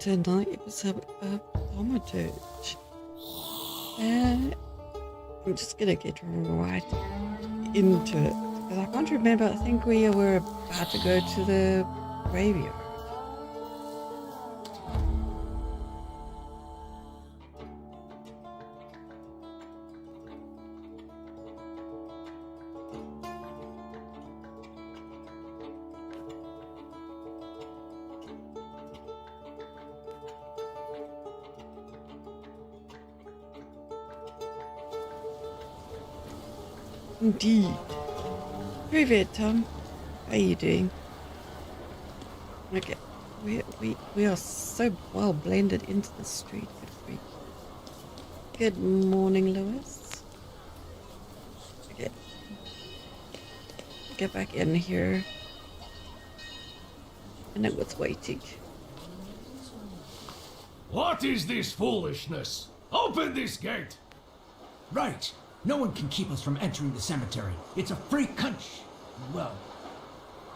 to another episode of Thaumaturge. I'm just gonna get right into it because I can't remember. I think we were about to go to the graveyard. Indeed. Привет, Tom. How are you doing? Okay. We are so well blended into the street. Good morning, Lewis. Okay. Get back in here. I know what's waiting. What is this foolishness? Open this gate! Right. No one can keep us from entering the cemetery. It's a free country. Well,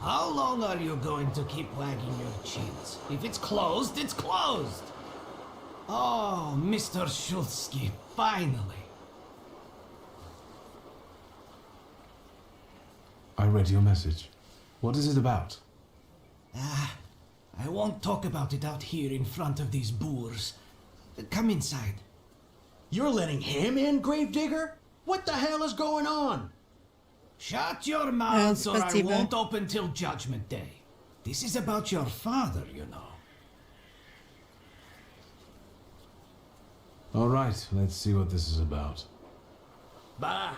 How long are you going to keep wagging your chins? If it's closed, it's closed! Oh, Mr. Schultzky, finally. I read your message. What is it about? I won't talk about it out here in front of these boors. Come inside. you're letting him in, Gravedigger? What the hell is going on? Shut your mouth or I спасибо. won't open till Judgment Day. This is about your father, you know. All right, let's see what this is about. Bah!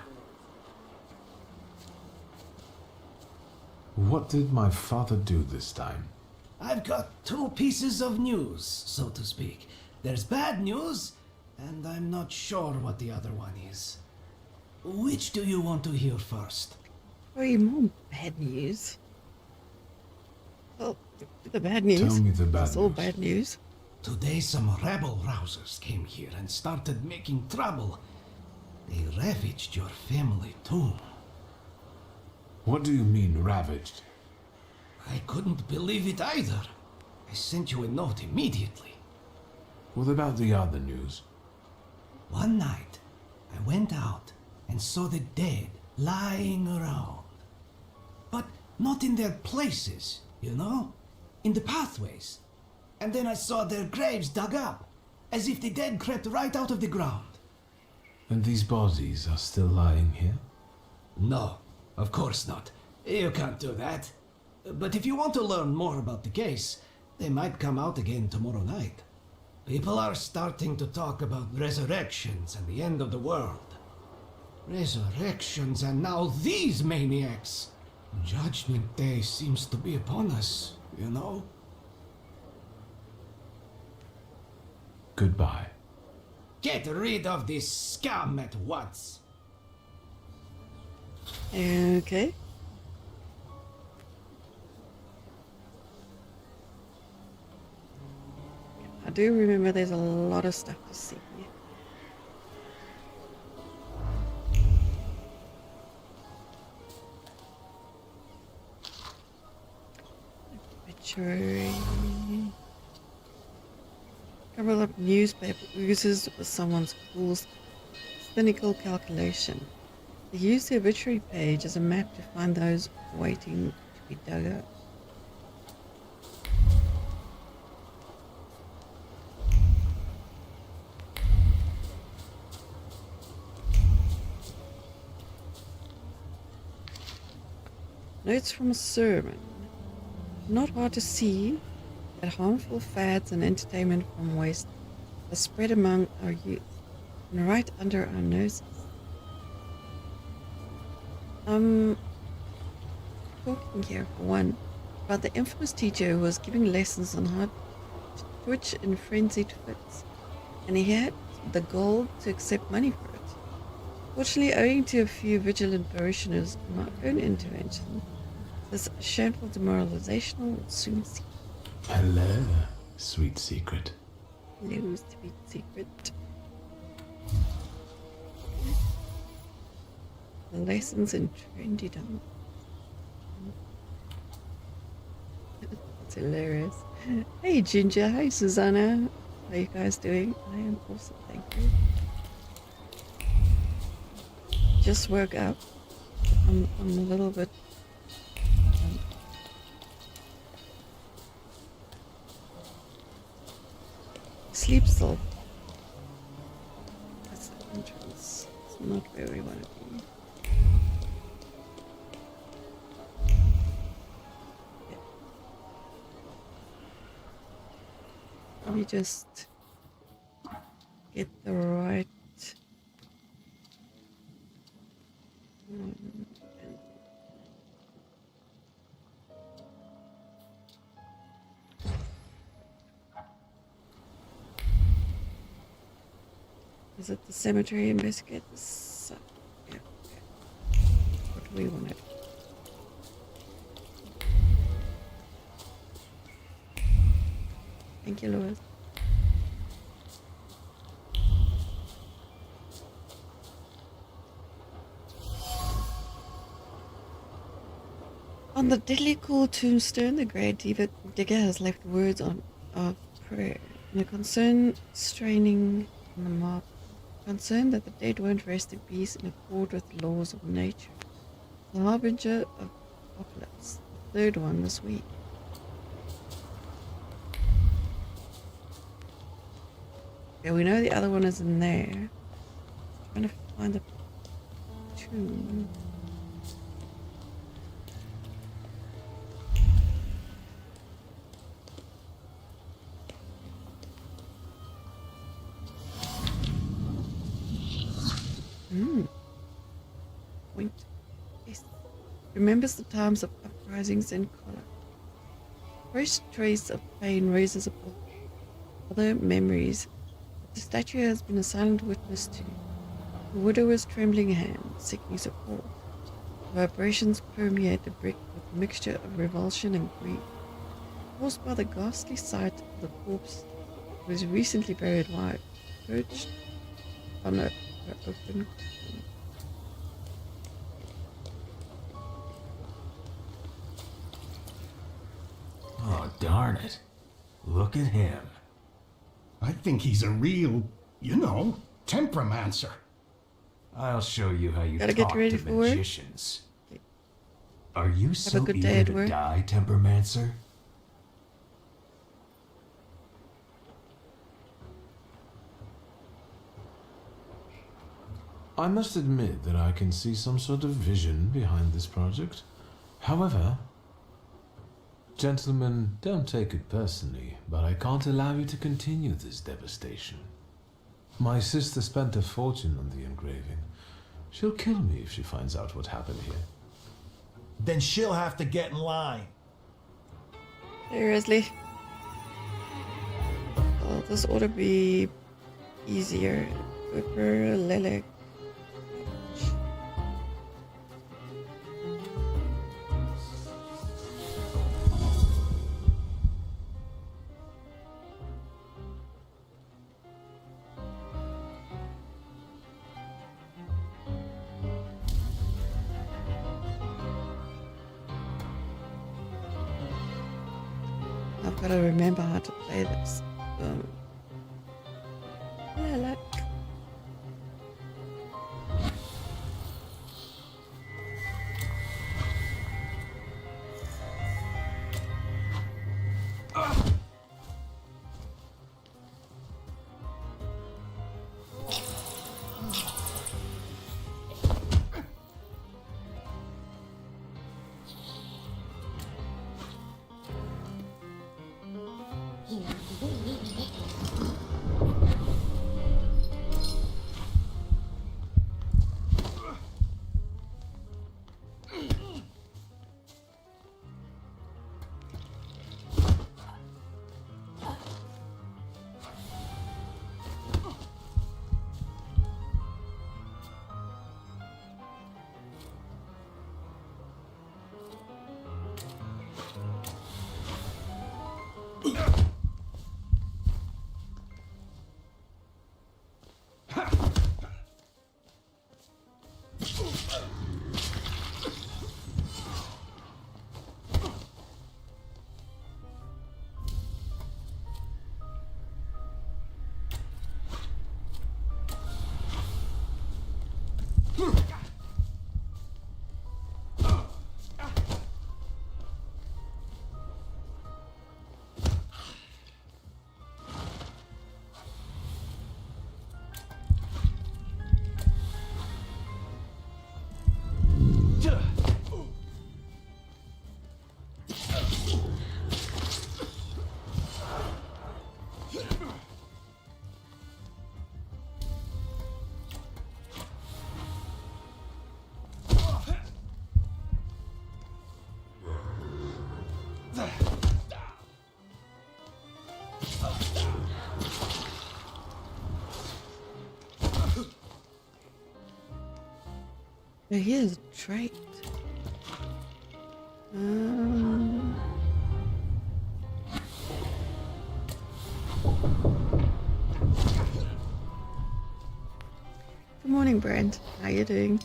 What did my father do this time? I've got two pieces of news, so to speak. There's bad news, and I'm not sure what the other one is. Which do you want to hear first? Way more bad news. Well, the bad news. Tell me the bad It's all news. bad news. Today some rebel rousers came here and started making trouble. They ravaged your family tomb. What do you mean, ravaged? I couldn't believe it either. I sent you a note immediately. What about the other news? One night, I went out and saw the dead lying around. But not in their places, you know? In the pathways. And then I saw their graves dug up, as if the dead crept right out of the ground. And these bodies are still lying here? No, of course not. You can't do that. But if you want to learn more about the case, they might come out again tomorrow night. People are starting to talk about resurrections and the end of the world. Resurrections and now these maniacs. Judgment Day seems to be upon us, you know? Goodbye. Get rid of this scum at once. Okay. I do remember there's a lot of stuff to see. Obituary. Cover up newspaper oozes with someone's cool, cynical calculation. They use the obituary page as a map to find those waiting to be dug up. Notes from a sermon. Not hard to see that harmful fads and entertainment from West are spread among our youth and right under our noses. Talking here for one about the infamous teacher who was giving lessons on how to twitch in frenzied fits, and he had the gall to accept money for it. Fortunately, owing to a few vigilant parishioners and my own intervention, this shameful demoralization will soon cease. Hello, sweet secret. Hello, sweet secret. Lessons in trendy dance. That's hilarious. Hey Ginger, hey Susanna. How are you guys doing? I am awesome, thank you. Just woke up. I'm a little bit sleep still. That's the entrance. It's not where we want to be. Yeah. Let me just get the right one. Is it the cemetery investigate this? Yeah, okay. What do we want to do? Thank you, Louis. On the deadly cool tombstone, the grave digger has left words of prayer and a concern straining on the marble. Concerned that the dead won't rest in peace in accord with the laws of nature. The harbinger of apocalypse, the third one this week. Yeah, we know the other one is in there. Trying to find the tomb. Point. Yes. Remembers the times of uprisings and color. Fresh trace of pain raises above other memories. The statue has been a silent witness to. The widower's trembling hand, seeking support. The vibrations permeate the brick with a mixture of revulsion and grief, caused by the ghastly sight of the corpse of his recently buried wife, perched on her open coffin. Oh, darn it. Look at him. I think he's a real, temperamencer. I'll show you how you Gotta talk get ready to for work. magicians. Are you so good eager day at to work. die, Tempermancer? I must admit that I can see some sort of vision behind this project. However, gentlemen, don't take it personally, but I can't allow you to continue this devastation. My sister spent a fortune on the engraving. She'll kill me if she finds out what happened here. Then she'll have to get in line. Seriously? Oh, this ought to be easier. Whipper, lilac. I've got to remember how to play this. Lilac. Now here's a trait. Good morning, Brent. How you doing?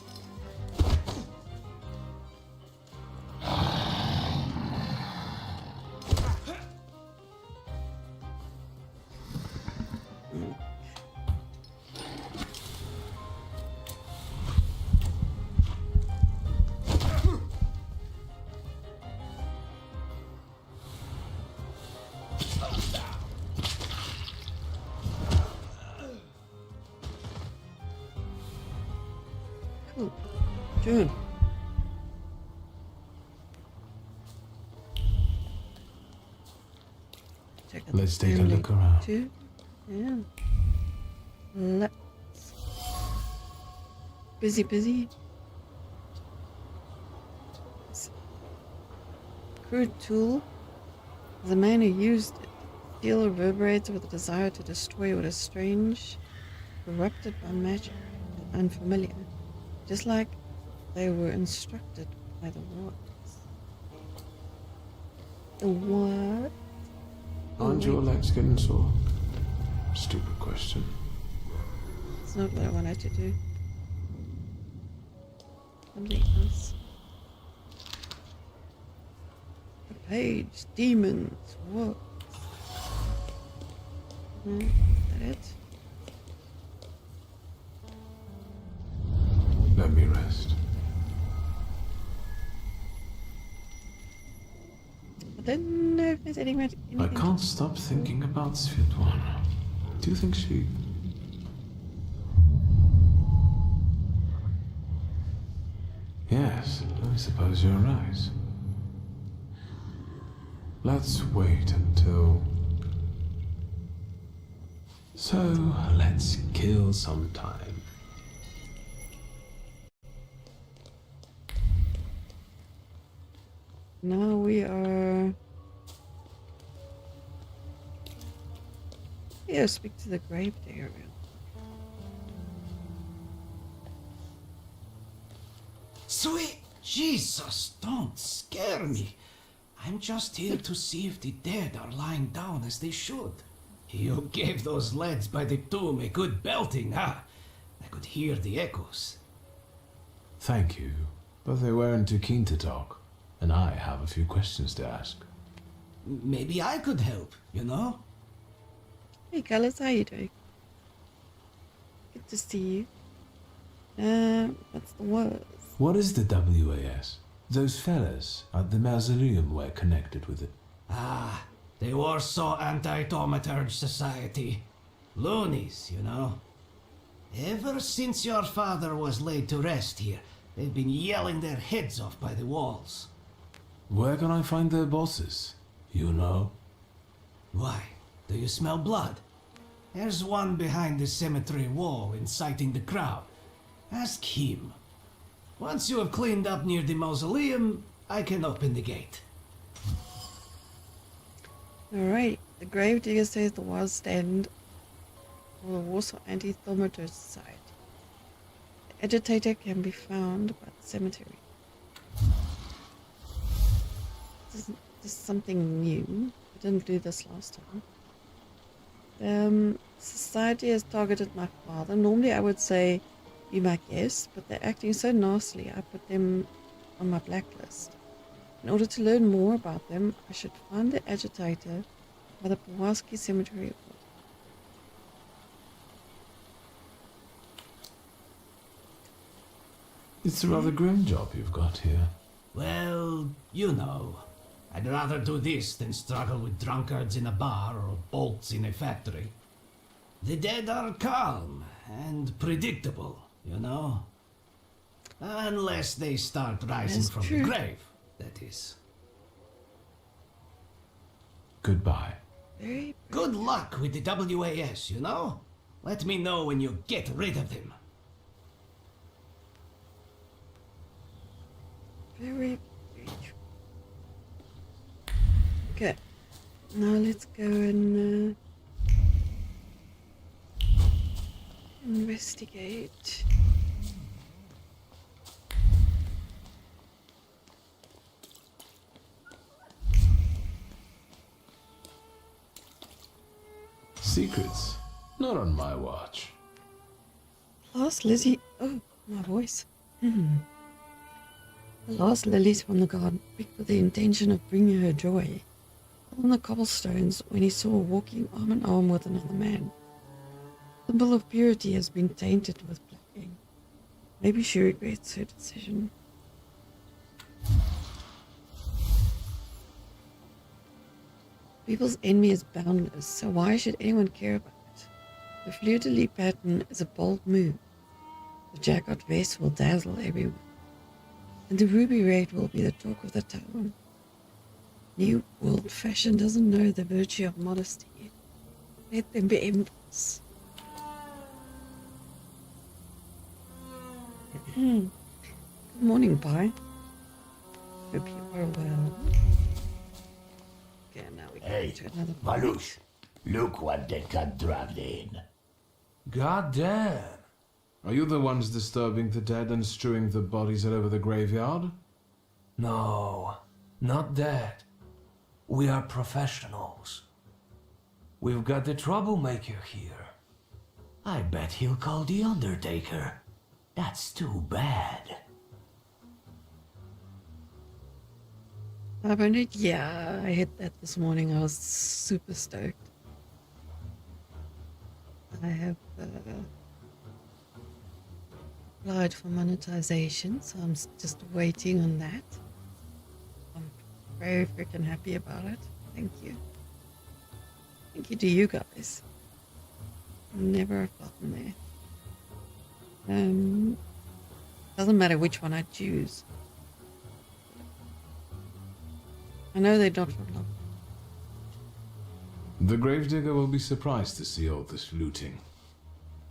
Cool. June. Check out Let's the take a family look around. too. Yeah. Let's. Busy. Crude tool. The man who used it. Steel reverberates with a desire to destroy what is strange, corrupted by magic, and unfamiliar. Just like they were instructed by the wards. The what? Aren't your legs getting sore? Stupid question. It's not what I wanted to do. Something else. A page, demons, what? Is that it? Let me rest. I don't know if there's anything. I can't stop thinking about Svetlana. Do you think she... Yes, I suppose you're right. Let's wait until... So, let's kill some time. Now we are... Yeah, speak to the grave area. Sweet Jesus, don't scare me. I'm just here to see if the dead are lying down as they should. You gave those lads by the tomb a good belting, huh? I could hear the echoes. Thank you, but they weren't too keen to talk, and I have a few questions to ask. Maybe I could help, you know? Hey, Carlos, how you doing? Good to see you. What's the word? What is the WAS? Those fellas at the mausoleum were connected with it. Ah, the Warsaw Anti-Thaumaturge Society. Loonies, you know. Ever since your father was laid to rest here, they've been yelling their heads off by the walls. Where can I find their bosses? You know? Why? Do you smell blood? There's one behind the cemetery wall inciting the crowd. Ask him. Once you have cleaned up near the mausoleum, I can open the gate. Alright, the gravedigger says the walls stand for the Warsaw Anti-Thaumaturge Society. The agitator can be found by the cemetery. This is something new. I didn't do this last time. Society has targeted my father. Normally I would say be my guest, but they're acting so nastily I put them on my blacklist. In order to learn more about them, I should find the agitator by the Pulaski Cemetery. It's a rather grim job you've got here. Well, you know. I'd rather do this than struggle with drunkards in a bar or bolts in a factory. The dead are calm and predictable, you know? Unless they start rising That's from true. the grave, that is. Goodbye. Very, Good luck with the WAS, you know? Let me know when you get rid of them. very, very true. Okay. Now let's go and investigate. Secrets? Not on my watch. Last Lizzie. Oh, my voice. The last lilies from the garden picked with the intention of bringing her joy. On the cobblestones when he saw her walking arm in arm with another man. The symbol of purity has been tainted with black ink. Maybe she regrets her decision. People's envy is boundless, so why should anyone care about it? The fleur-de-lis pattern is a bold move. The jacket vest will dazzle everyone, and the ruby red will be the talk of the town. New world fashion doesn't know the virtue of modesty. Let them be emperors. Good morning, Pi. Hope you are well. Okay, now we Hey, go to another Malush, look what they got dragged in. God damn. Are you the ones disturbing the dead and strewing the bodies all over the graveyard? No, not that. We are professionals. We've got the troublemaker here. I bet he'll call the Undertaker. That's too bad. Yeah, I hit that this morning. I was super stoked. I have applied for monetization, so I'm just waiting on that. I'm very freaking happy about it. Thank you. Thank you to you guys. Never have gotten there. Doesn't matter which one I choose. I know they're not for long. The gravedigger will be surprised to see all this looting.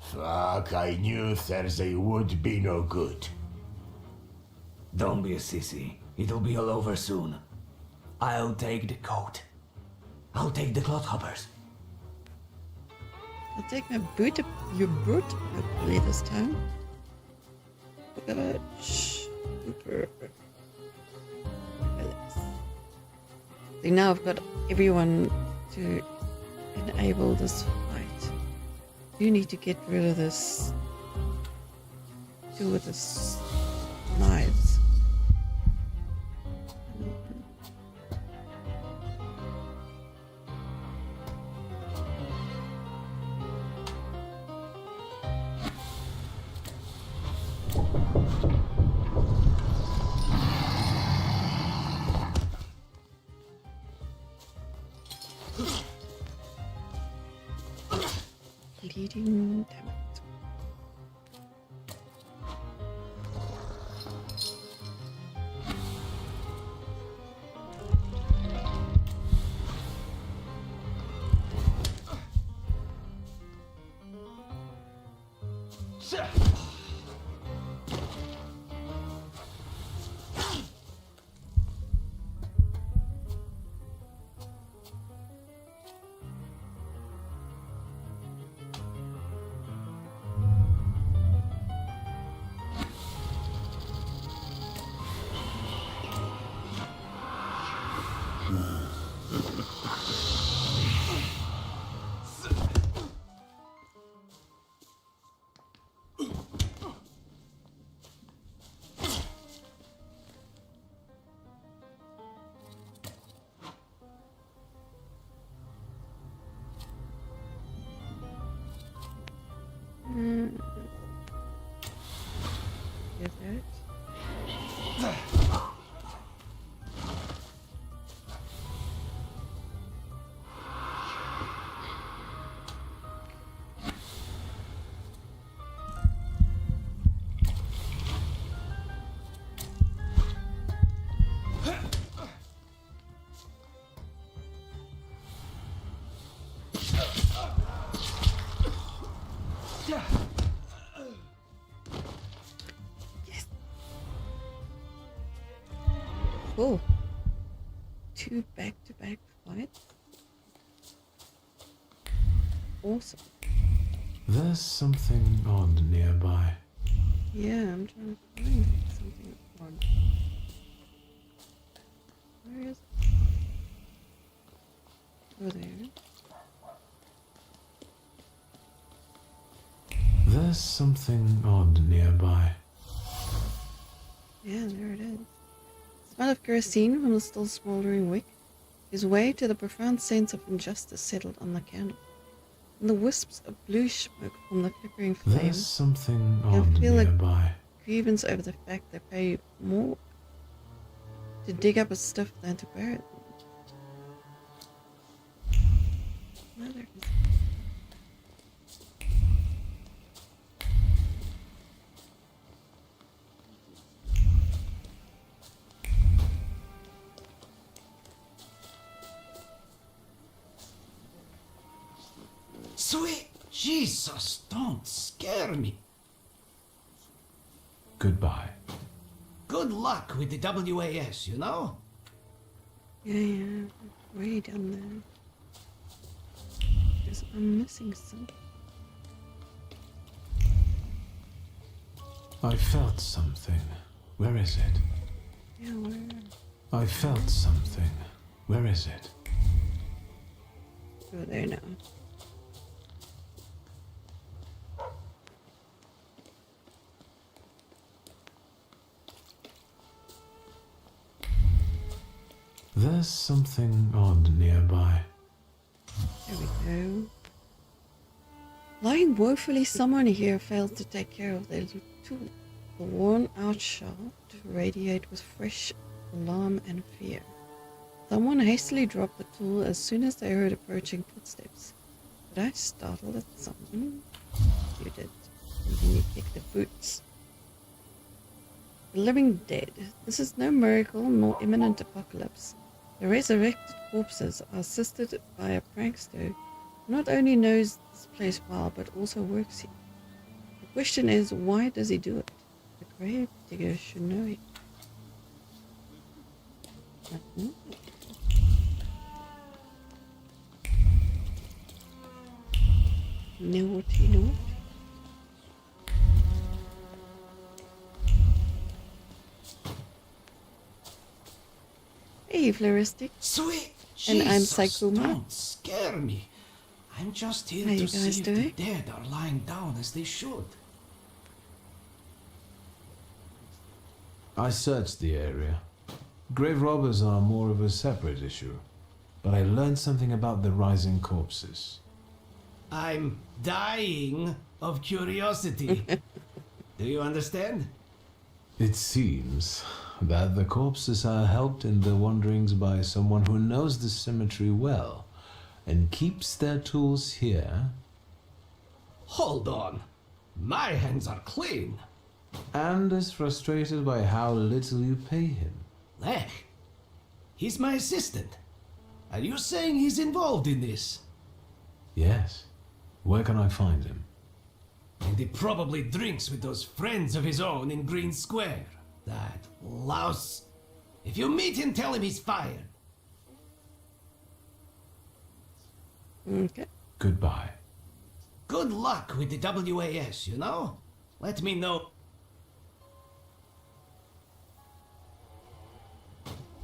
Fuck, I knew Thursday would be no good. Don't be a sissy. It'll be all over soon. I'll take the coat. I'll take the clodhoppers. I'll take my boot, your boot, hopefully this time. Super. See, now I've got everyone to enable this fight. You need to get rid of this. Do with this knives. Bleeding, damn it. Get it? cool. 2 back-to-back fights. Awesome. There's something odd nearby. Yeah, I'm trying to find something odd. Where is it? Oh, there. There's something odd nearby. Yeah, there it is. Smell of kerosene from the still smoldering wick. His way to the profound sense of injustice settled on the candle. And the wisps of blue smoke from the flickering There's flames. something You odd feel like nearby. grievance over the fact they pay more to dig up a stuff than to bury it. Well, there it is. Sweet Jesus, don't scare me. Goodbye. Good luck with the WAS, you know? Yeah, way down there. Because I'm missing something. I felt something. Where is it? Yeah, where? I felt something. Where is it? Oh, there now. There's something odd nearby. There we go. Lying woefully, someone here failed to take care of their tool. The worn-out shaft radiate with fresh alarm and fear. Someone hastily dropped the tool as soon as they heard approaching footsteps. Did I startle at someone? You did. And then you kicked the boots. The living dead. This is no miracle nor imminent apocalypse. The resurrected corpses are assisted by a prankster who not only knows this place well but also works here. The question is, why does he do it? The grave digger should know it. Naughty, naughty. Hey, Floristic. Sweet And I'm Jesus, Saikuma. don't scare me. I'm just here How you to see guys if doing? the dead are lying down as they should. I searched the area. Grave robbers are more of a separate issue, but I learned something about the rising corpses. I'm dying of curiosity. Do you understand? It seems that the corpses are helped in their wanderings by someone who knows the cemetery well and keeps their tools here Hold on. My hands are clean. and is frustrated by how little you pay him. Lech, he's my assistant. Are you saying he's involved in this? Yes. Where can I find him? And he probably drinks with those friends of his own in Green Square. That louse. If you meet him, tell him he's fired. Okay. Goodbye. Good luck with the WAS, you know? Let me know.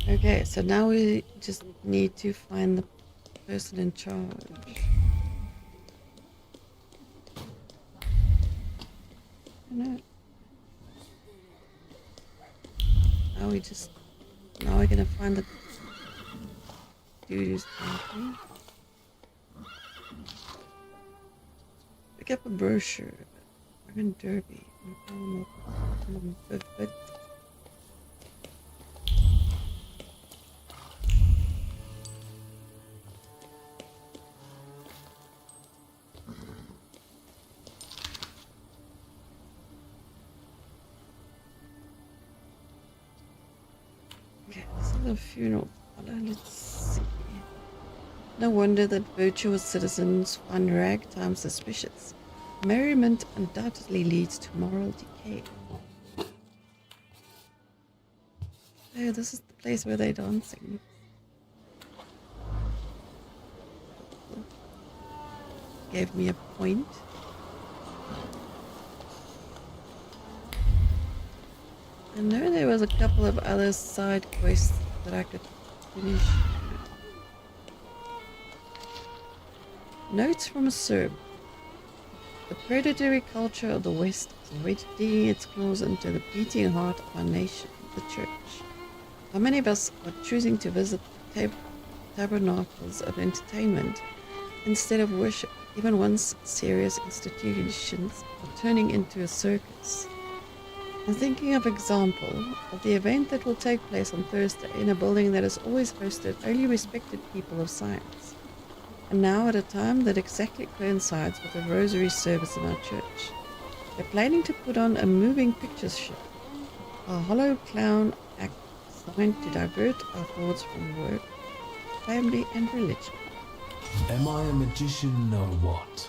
Okay, so now we just need to find the person in charge. No. Now we're gonna find the dude who's talking. Pick up a brochure. I'm in Derby. Okay, this is a funeral parlor. Let's see. No wonder that virtuous citizens find ragtime suspicious. Merriment undoubtedly leads to moral decay. Oh, this is the place where they're dancing. Gave me a point. I know there was a couple of other side quests that I could finish. Notes from a Serb. The predatory culture of the West is already digging its claws into the beating heart of our nation, the Church. How many of us are choosing to visit tabernacles of entertainment instead of worship? Even once serious institutions are turning into a circus. I'm thinking of example of the event that will take place on Thursday in a building that has always hosted only respected people of science, and now at a time that exactly coincides with the rosary service in our church. They're planning to put on a moving pictures show, a hollow clown act designed to divert our thoughts from work, family and religion. Am I a magician or what?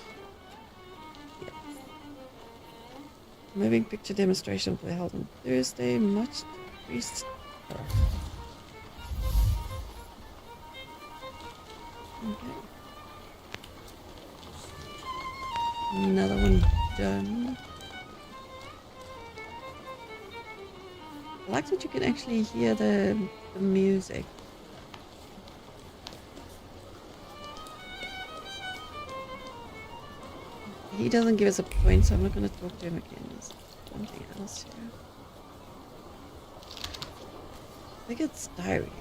Moving picture demonstration will be held on Thursday, much to the priest's horror. Okay. Another one done. I like that you can actually hear the music. He doesn't give us a point, so I'm not going to talk to him again. There's something else here. I think it's diary.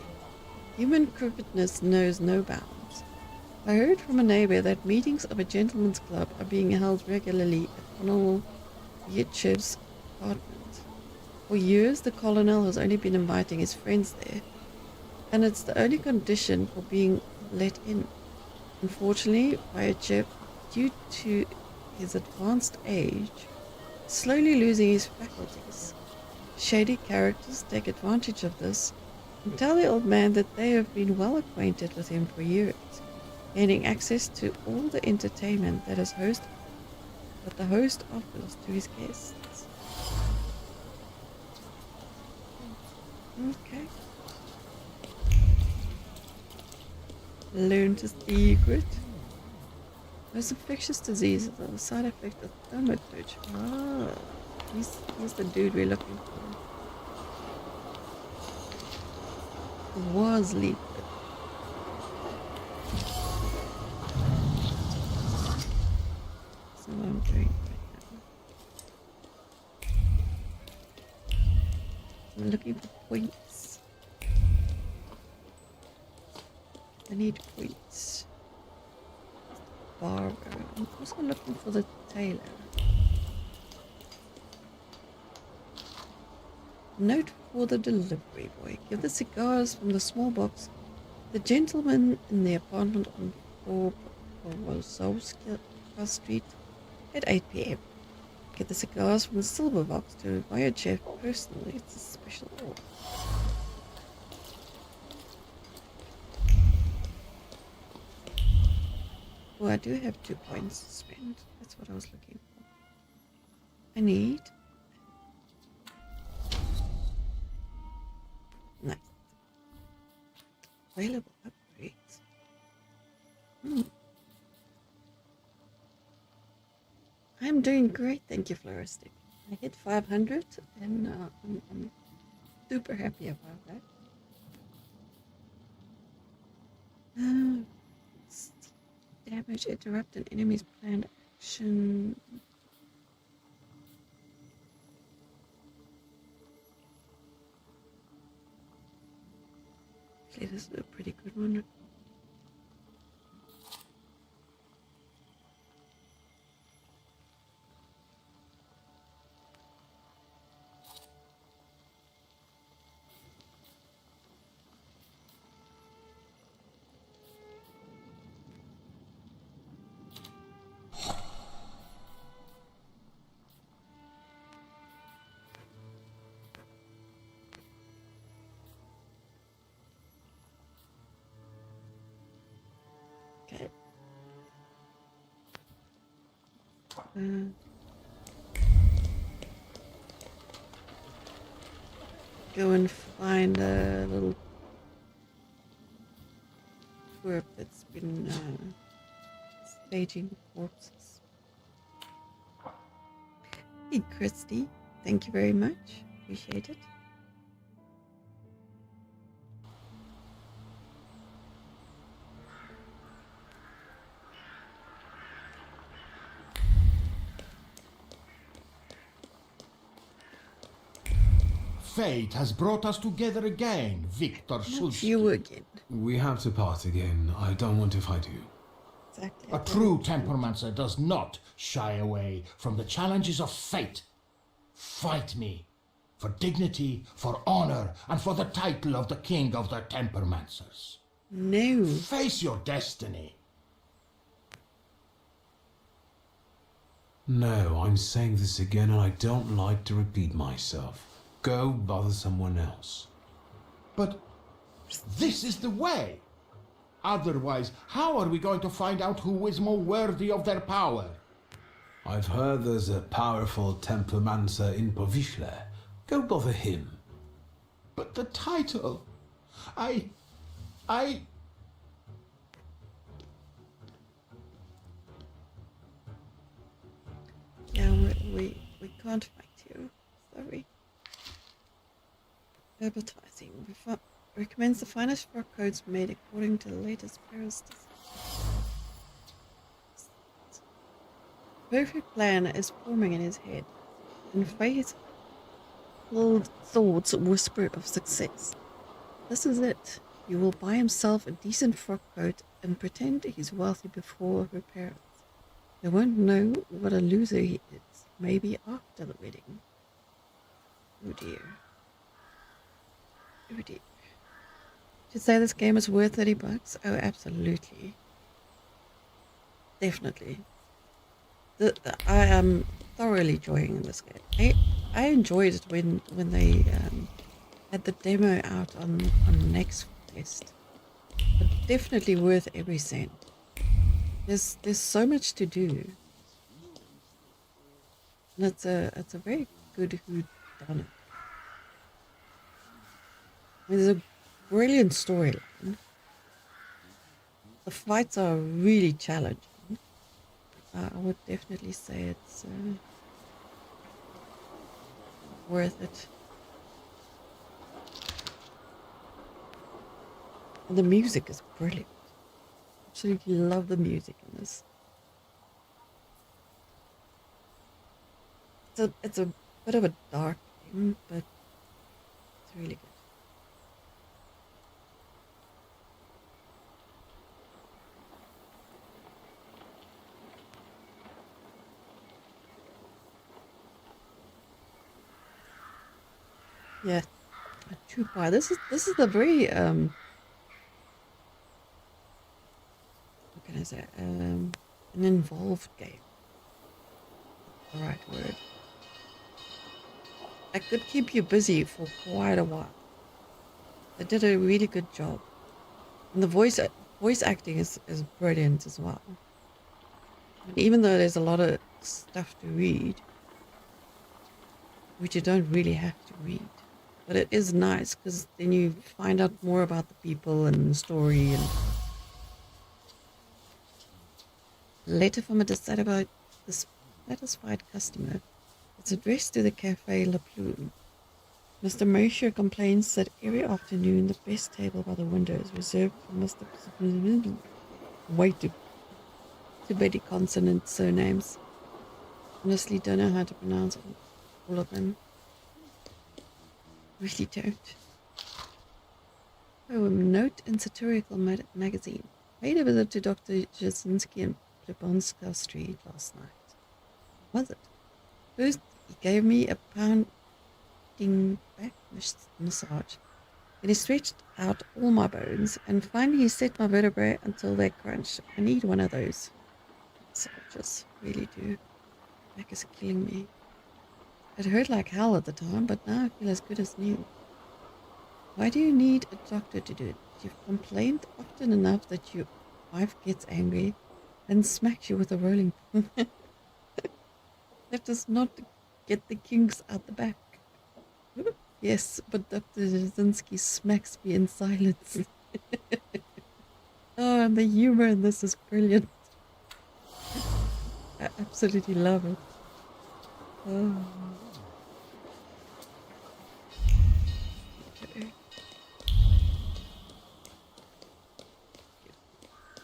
Human crookedness knows no bounds. I heard from a neighbor that meetings of a gentleman's club are being held regularly at Colonel Yitchev's apartment. For years, the colonel has only been inviting his friends there, and it's the only condition for being let in. Unfortunately, Yitchev, due to his advanced age, slowly losing his faculties. Shady characters take advantage of this and tell the old man that they have been well acquainted with him for years, gaining access to all the entertainment that the host offers to his guests. Okay. Learn to secret. Most infectious diseases are the side effect of Thaumaturge. Ah, he's the dude we're looking for. Was leaflet. That's not what I'm doing right now. I'm looking for points. I need points. Barber. I'm also looking for the tailor. Note for the delivery boy. Give the cigars from the small box to the gentleman in the apartment on 4 Warsaw Street at 8 p.m. Get the cigars from the silver box to Voyager personally. It's a special order. Oh, I do have 2 points to spend. That's what I was looking for. I need... Nice. Available upgrades. I'm doing great, thank you, Floristic. I hit 500 and I'm super happy about that. Damage, interrupt an enemy's planned action. Actually, this is a pretty good one. Okay. go and find a little twerp that's been staging corpses. Hey, Christy, thank you very much. Appreciate it. Fate has brought us together again, Victor Not Sulski. you again. We have to part again. I don't want to fight you. Exactly. A true temperamencer does not shy away from the challenges of fate. Fight me. For dignity, for honor, and for the title of the king of the temperamancers. No. Face your destiny. No, I'm saying this again and I don't like to repeat myself. Go bother someone else. But this is the way. Otherwise, how are we going to find out who is more worthy of their power? I've heard there's a powerful tempermancer in Powiśle. Go bother him. But the title... I... Yeah, we can't fight you. Sorry. Advertising. Recommends the finest frock coats made according to the latest Paris design. Perfect plan is forming in his head, and Faye's filled thoughts whisper of success. This is it. He will buy himself a decent frock coat and pretend he's wealthy before her parents. They won't know what a loser he is, maybe after the wedding. Oh dear. Oh dear. To say this game is worth $30? Oh, absolutely. Definitely. I am thoroughly enjoying this game. I enjoyed it when they had the demo out on Next Fest. But definitely worth every cent. There's so much to do. And it's a very good whodunit. There's a brilliant storyline. The fights are really challenging. I would definitely say it's worth it. And the music is brilliant. Absolutely love the music in this. It's a bit of a dark game, but it's really good. Yeah, a two-player. This is a very what can I say? An involved game. The right word. I could keep you busy for quite a while. They did a really good job, and the voice acting is brilliant as well. And even though there's a lot of stuff to read, which you don't really have to read. But it is nice because then you find out more about the people and the story. And letter from a dissatisfied customer. It's addressed to the Cafe La Plume. Mr. Mercier complains that every afternoon the best table by the window is reserved for Mr. Way too many consonant surnames. Honestly, don't know how to pronounce all of them. Really don't. Oh, a note in Satirical magazine. Paid a visit to Dr. Jasinski in Plebonska Street last night. Was it? First, he gave me a pounding back massage. Then he stretched out all my bones, and finally he set my vertebrae until they crunched. I need one of those. Massages really do. Back is killing me. It hurt like hell at the time, but now I feel as good as new. Why do you need a doctor to do it? You've complained often enough that your wife gets angry and smacks you with a rolling pin. That does not get the kinks out the back. Yes, but Dr. Jasinski smacks me in silence. Oh, and the humor in this is brilliant. I absolutely love it. Oh. Okay.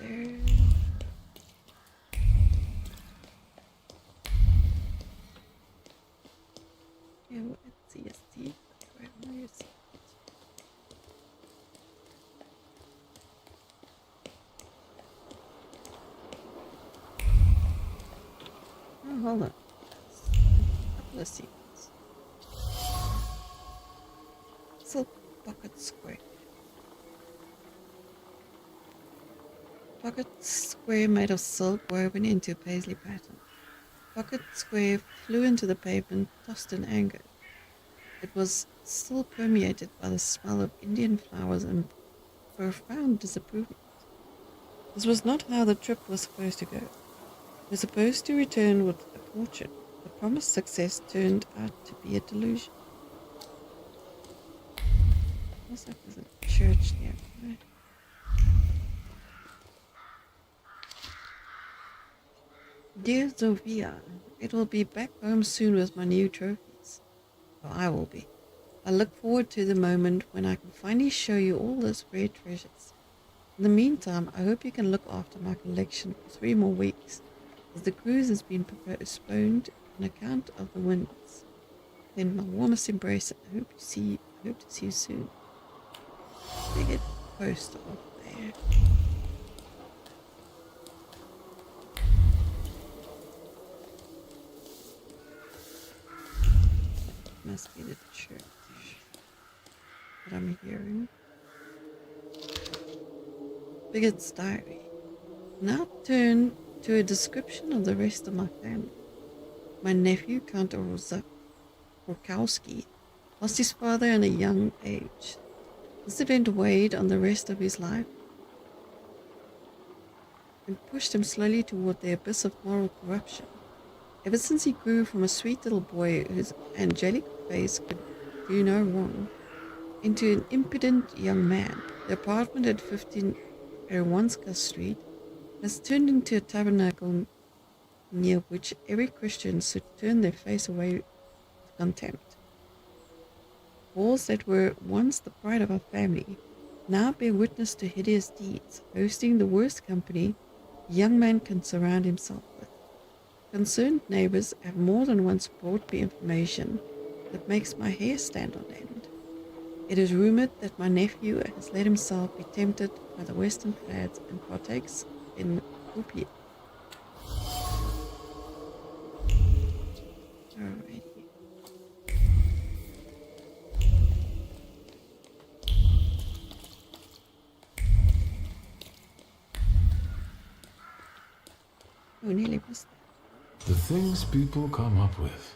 There. Okay, let's see. Where am I? Oh, hold on. A couple of sequence. Silk pocket square. Pocket square made of silk woven into a paisley pattern. Pocket square flew into the pavement, tossed in anger. It was still permeated by the smell of Indian flowers and profound disapproval. This was not how the trip was supposed to go. It was supposed to return with a fortune. The promised success turned out to be a delusion. Looks like there's a church nearby. Dear Zofia, it will be back home soon with my new trophies. Well, I will be. I look forward to the moment when I can finally show you all those rare treasures. In the meantime, I hope you can look after my collection for 3 more weeks, as the cruise has been postponed on account of the winds. Then my warmest embrace, and I hope to see you soon. Big post off there. Must be the church that I'm hearing. Bigot's diary. Now turn to a description of the rest of my family. My nephew, Count Orkowski, lost his father in a young age. This event weighed on the rest of his life and pushed him slowly toward the abyss of moral corruption. Ever since he grew from a sweet little boy whose angelic face could do no wrong, into an impudent young man, the apartment at 15 Perewanska Street has turned into a tabernacle near which every Christian should turn their face away with contempt. Walls that were once the pride of our family now bear witness to hideous deeds, hosting the worst company a young man can surround himself with. Concerned neighbors have more than once brought me information that makes my hair stand on end. It is rumored that my nephew has let himself be tempted by the Western fads and partakes in opium. Alrighty. Oh, nearly missed that. The things people come up with.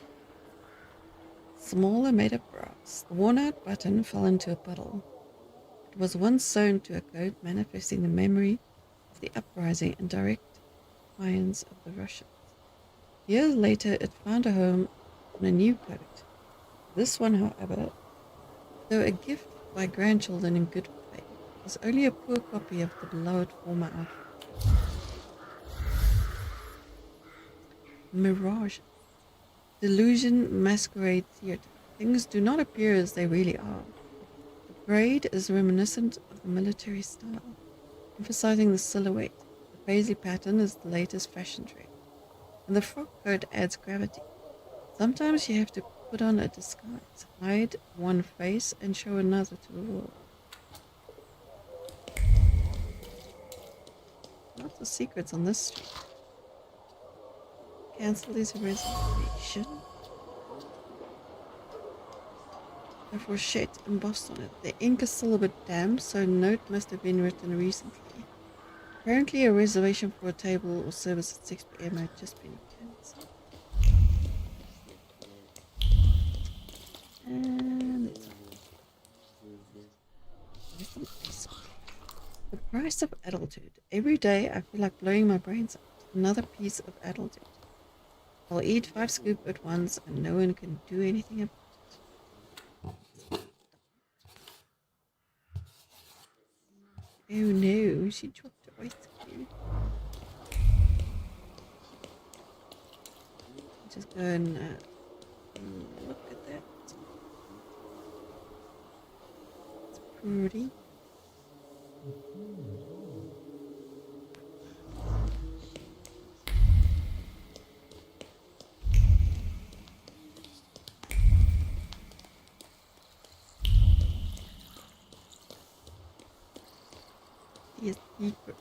Smaller made of brass. The worn-out button fell into a puddle. It was once sewn to a coat, manifesting the memory of the uprising and direct defiance of the Russians. Years later, it found a home on a new coat. This one, however, though a gift by grandchildren in good faith, was only a poor copy of the beloved former outfit. Mirage. Delusion, masquerade, theatre. Things do not appear as they really are. The braid is reminiscent of the military style, emphasizing the silhouette. The paisley pattern is the latest fashion trend, and the frock coat adds gravity. Sometimes you have to put on a disguise, hide one face and show another to the world. Lots of secrets on this street. Cancel this reservation. A fourchette embossed on it. The ink is still a bit damp, so a note must have been written recently. Apparently a reservation for a table or service at 6 p.m. had just been cancelled. And it's the price of adulthood. Every day I feel like blowing my brains out. Another piece of adulthood. I'll eat 5 scoops at once and no one can do anything about it. Oh no, she dropped it right through. Just go and look at that. It's pretty. Yes, secret.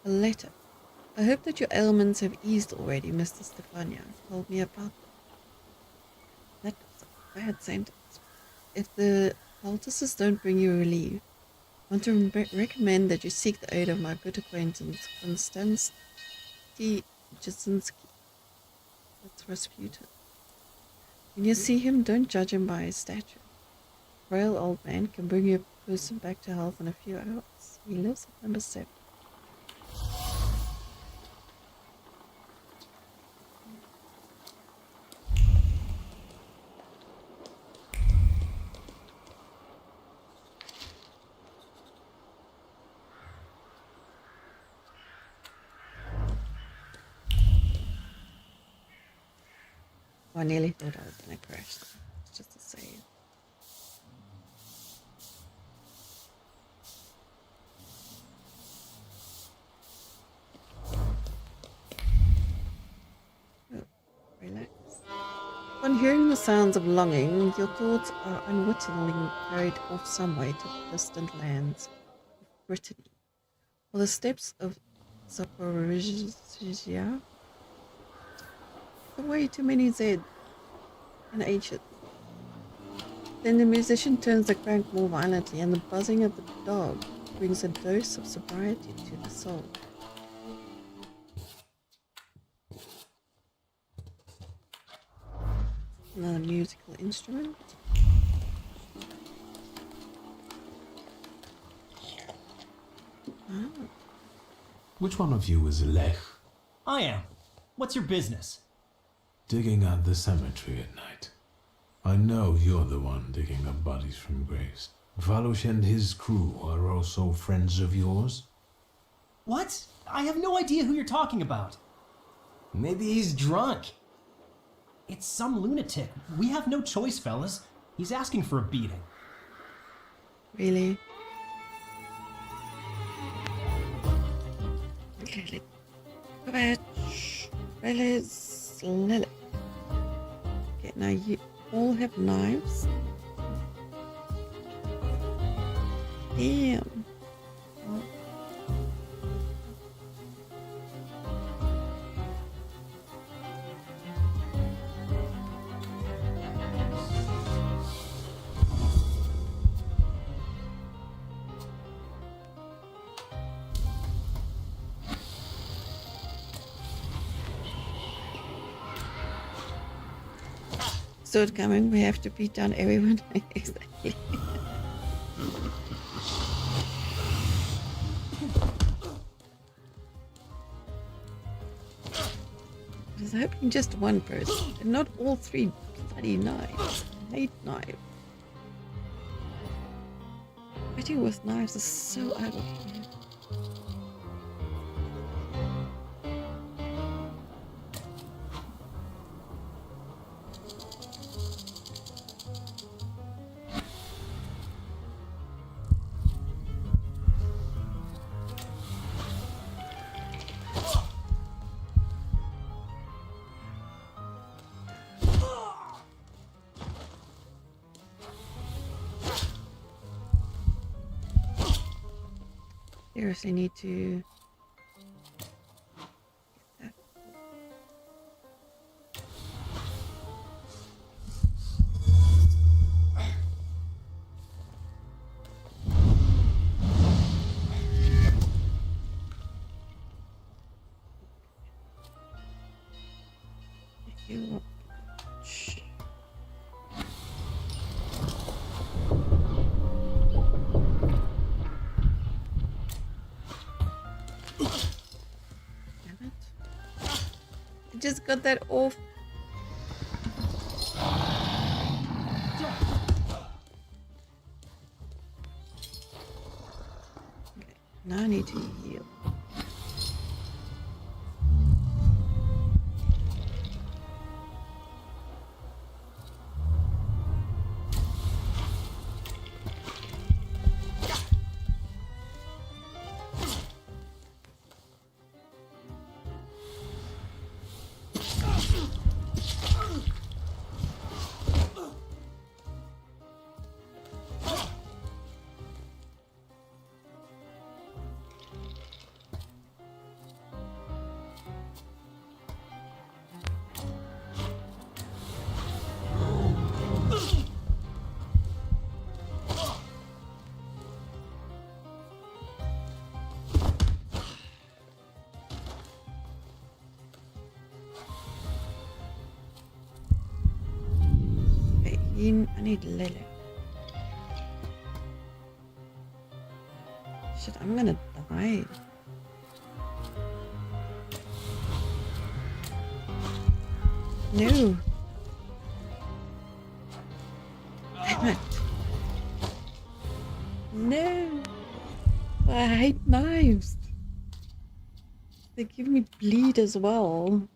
A letter. I hope that your ailments have eased already, Mr. Stefania told me about them. That was a bad sentence. If the cultists don't bring you relief, I want to recommend that you seek the aid of my good acquaintance, Konstanty Jasinski. That's Rasputin. When you see him, don't judge him by his stature. A frail old man can bring your person back to health in a few hours. He lives at number 7. I nearly thought I was going to crash there. It's just a save. Oh, relax. On hearing the sounds of longing, your thoughts are unwittingly carried off some way to the distant lands of Brittany, or the steppes of Zaporizhia. Way too many Z and H's. Then the musician turns the crank more violently, and the buzzing of the dog brings a dose of sobriety to the soul. Another musical instrument. Ah. Which one of you is Lech? I am. What's your business? Digging at the cemetery at night. I know you're the one digging up bodies from graves. Valush and his crew are also friends of yours? What? I have no idea who you're talking about. Maybe he's drunk. It's some lunatic. We have no choice, fellas. He's asking for a beating. Really? Okay, come back. Lily. Okay, now you all have knives. Damn. Oh. Sword coming, we have to beat down everyone. Exactly. I was hoping just one person, and not all 3 bloody knives. I hate knives. Fighting with knives is so out of here. Seriously need to get that. You shh. Just got that off. Now I need to heal. I need Lily. Shit, I'm gonna die. No. Damn it. No. I hate knives. They give me bleed as well.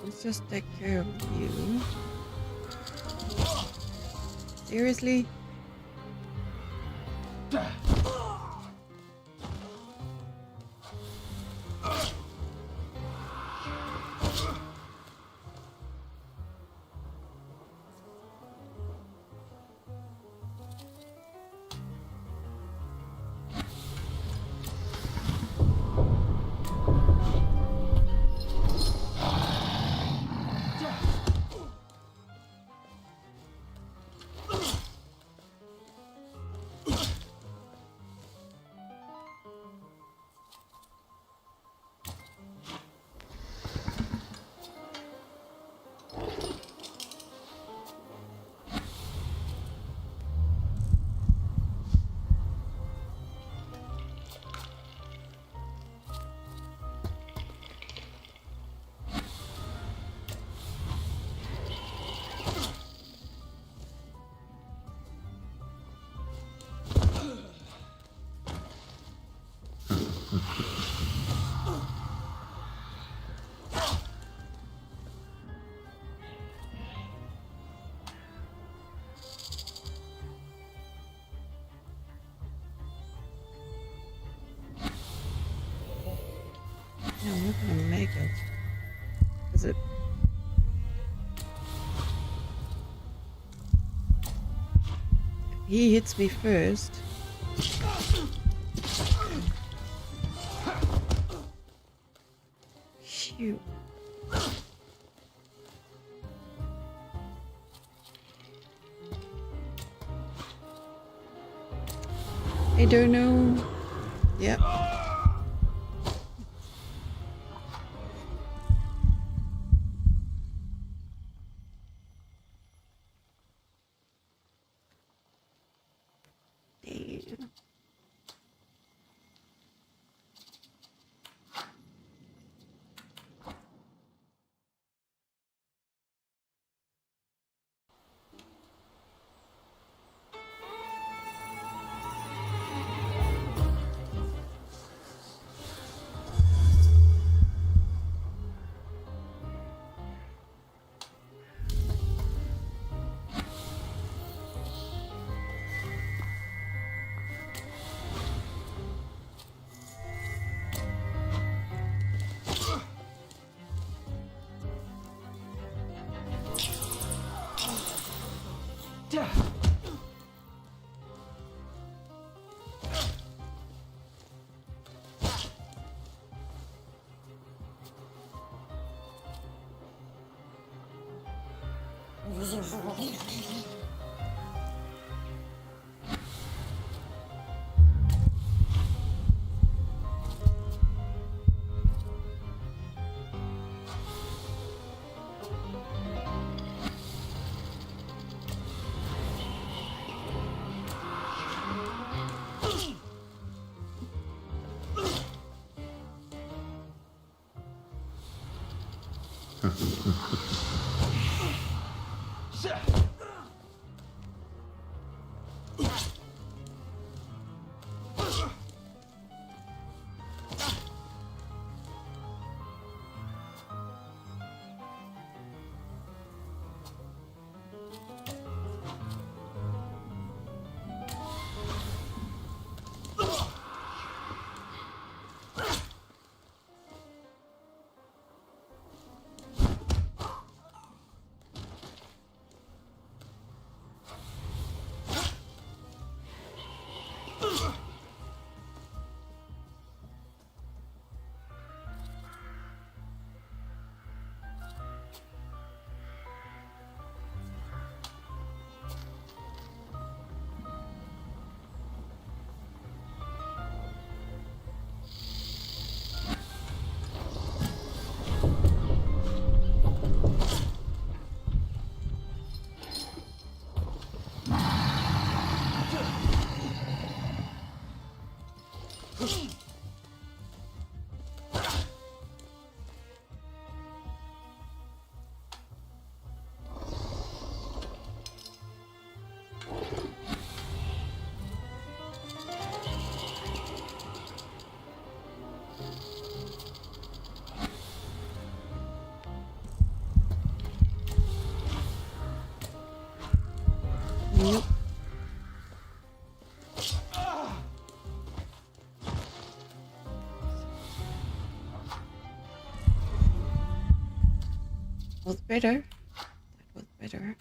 Let's just take care of you. Seriously? Yeah, I'm not gonna make it. Is it? He hits me first. Shoot. I don't know. Yep. Damn. Nope. Was better. That was better.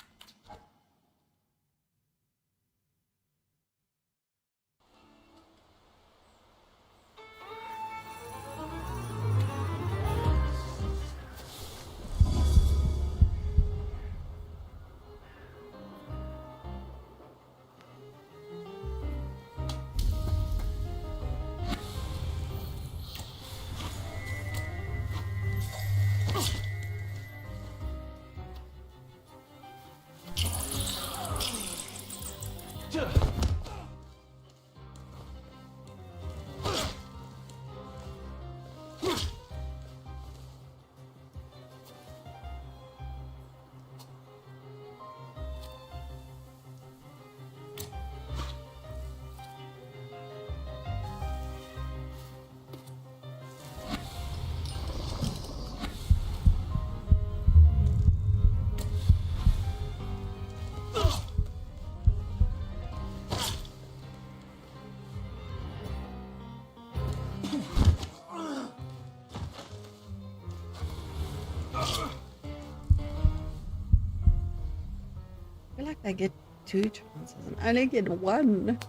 I feel like I get 2 chances and I only get 1.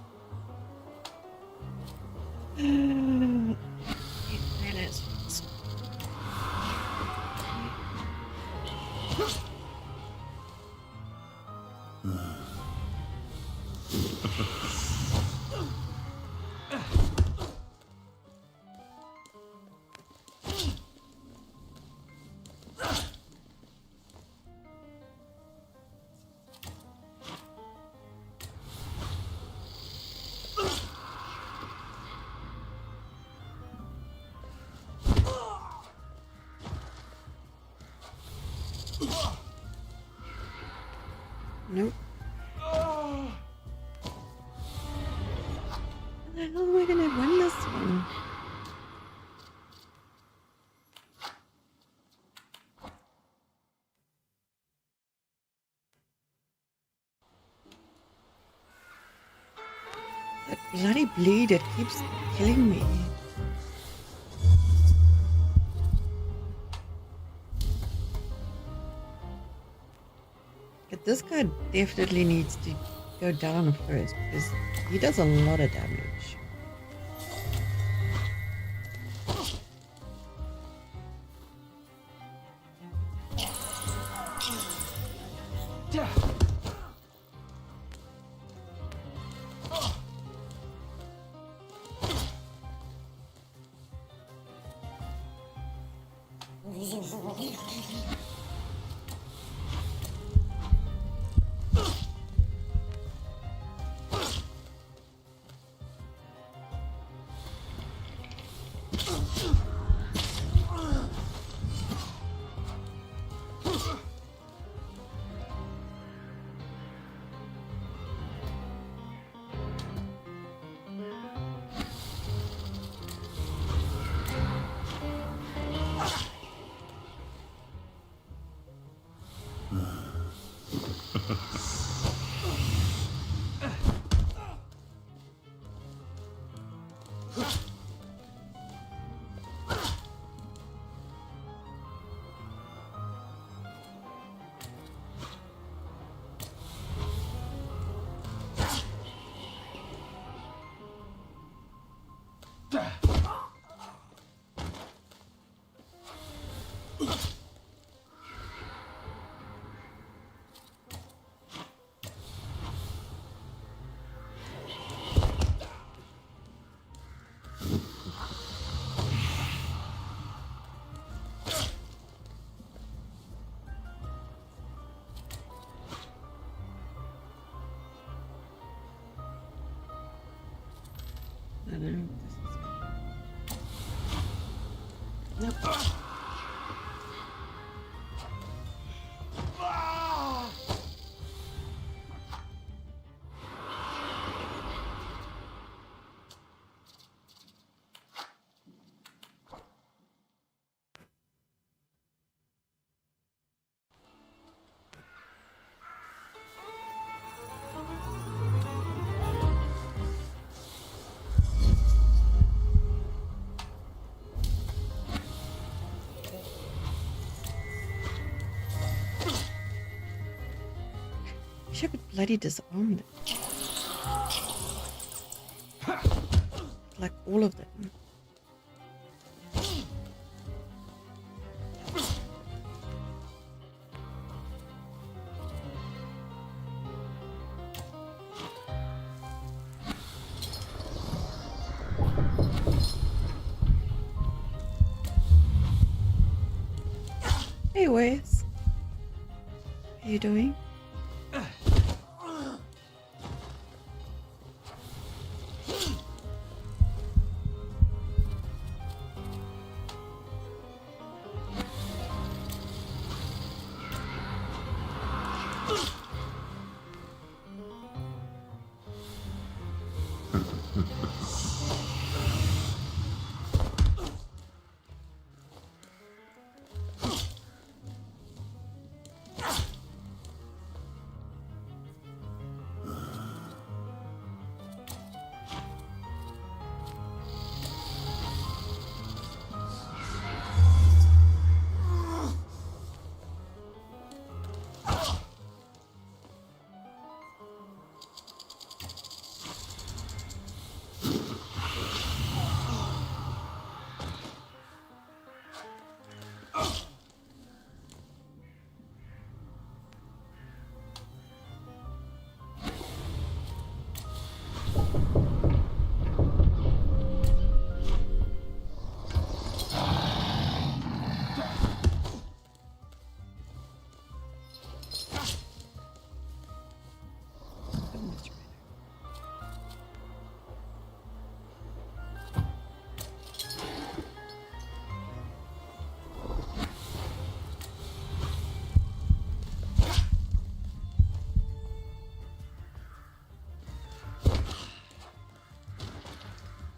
Nope. How the hell am I gonna win this one? That bloody bleed, it keeps killing me. But this guy definitely needs to go down first because he does a lot of damage. I don't know. Nope. Should have bloody disarmed it. Like all of them. Hey Wes. How you doing?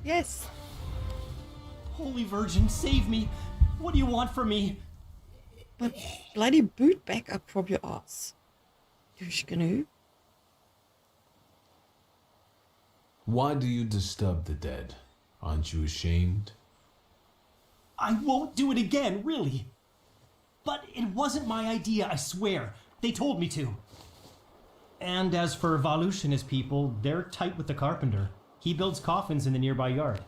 Yes. Holy Virgin, save me. What do you want from me? But bloody boot back up from your ass. Douche-canoe. Why do you disturb the dead? Aren't you ashamed? I won't do it again, really. But it wasn't my idea, I swear. They told me to. And as for Valush and his people, they're tight with the carpenter. He builds coffins in the nearby yard.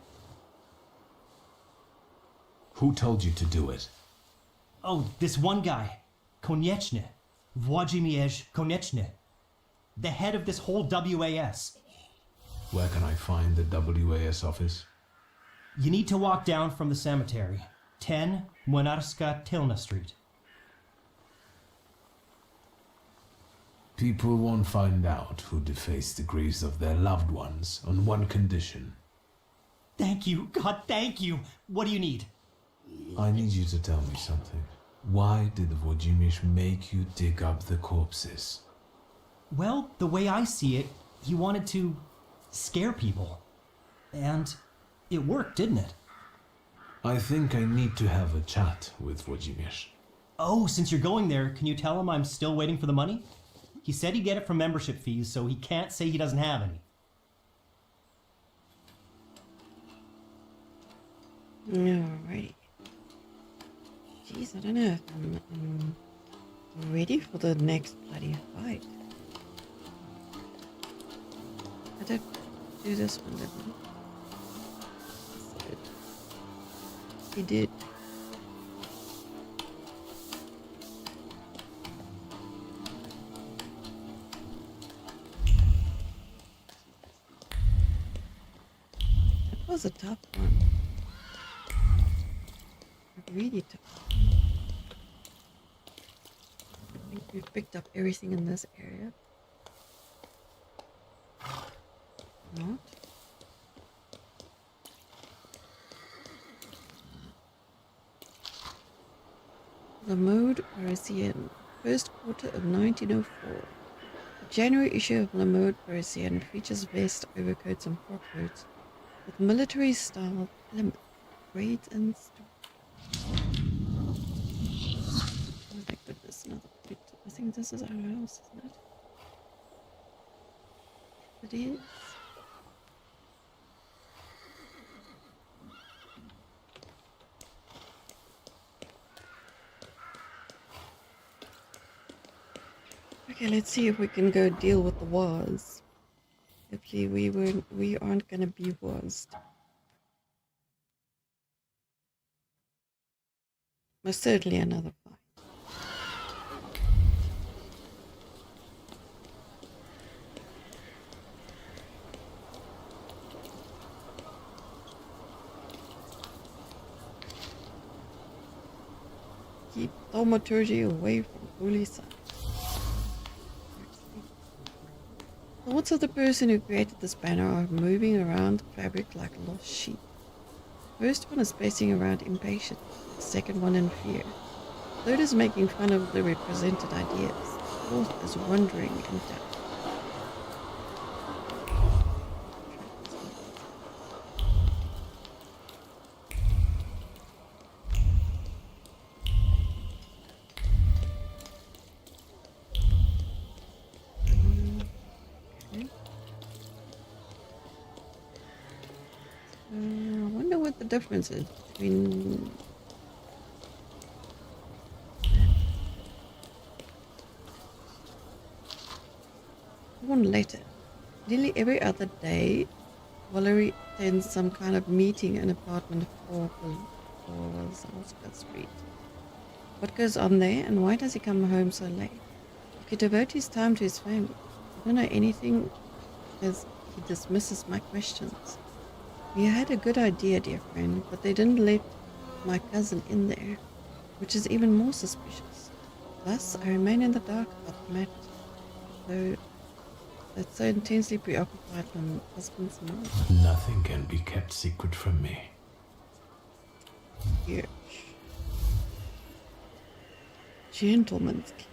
Who told you to do it? Oh, this one guy. Konieczny. Włodzimierz Konieczny. The head of this whole WAS. Where can I find the WAS office? You need to walk down from the cemetery. 10 Młynarska Tylna Street. People won't find out who defaced the graves of their loved ones on one condition. Thank you. God, thank you. What do you need? I need you to tell me something. Why did Włodzimierz make you dig up the corpses? Well, the way I see it, he wanted to scare people. And it worked, didn't it? I think I need to have a chat with Włodzimierz. Oh, since you're going there, can you tell him I'm still waiting for the money? He said he'd get it from membership fees, so he can't say he doesn't have any. Alrighty. Jeez, I don't know if I'm ready for the next bloody fight. I did do this one, didn't I? He did. That was a tough one. Really tough. I think we've picked up everything in this area. Not. The Mode Parisienne, first quarter of 1904. The January issue of Le Mode Parisienne features vest, overcoats, and frock coats with military-style elements, braids, and stuff. Oh my goodness, another bit. I think this is our house, isn't it? It is. Okay, let's see if we can go deal with the wars. Hopefully we aren't gonna be wars. Most certainly another fight. Keep thaumaturge away from holy sites. Thoughts of the person who created this banner are moving around the fabric like lost sheep. First one is pacing around impatient, the second one in fear. Third is making fun of the represented ideas. Fourth is wondering in doubt. I wonder what the difference is between one letter. Nearly every other day, Valerie attends some kind of meeting in apartment 4 for Warsaw Street. What goes on there, and why does he come home so late? He could devote his time to his family. I don't know anything as he dismisses my questions. You had a good idea, dear friend, but they didn't let my cousin in there, which is even more suspicious. Thus, I remain in the dark about the matter, though that's so intensely preoccupied with my husband's murder. Nothing can be kept secret from me. Yes. Gentleman's club.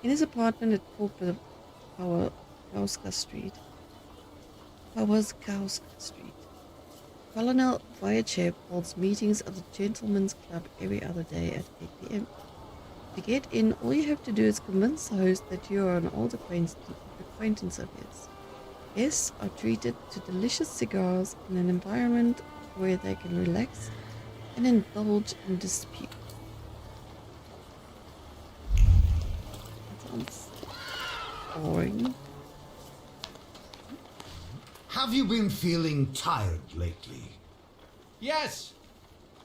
In his apartment at corporate Pawłowska Street. Colonel Wojciech holds meetings of the Gentlemen's Club every other day at 8 p.m. To get in, all you have to do is convince the host that you are an old acquaintance of his. Guests are treated to delicious cigars in an environment where they can relax and indulge in dispute. That sounds boring. Have you been feeling tired lately? Yes!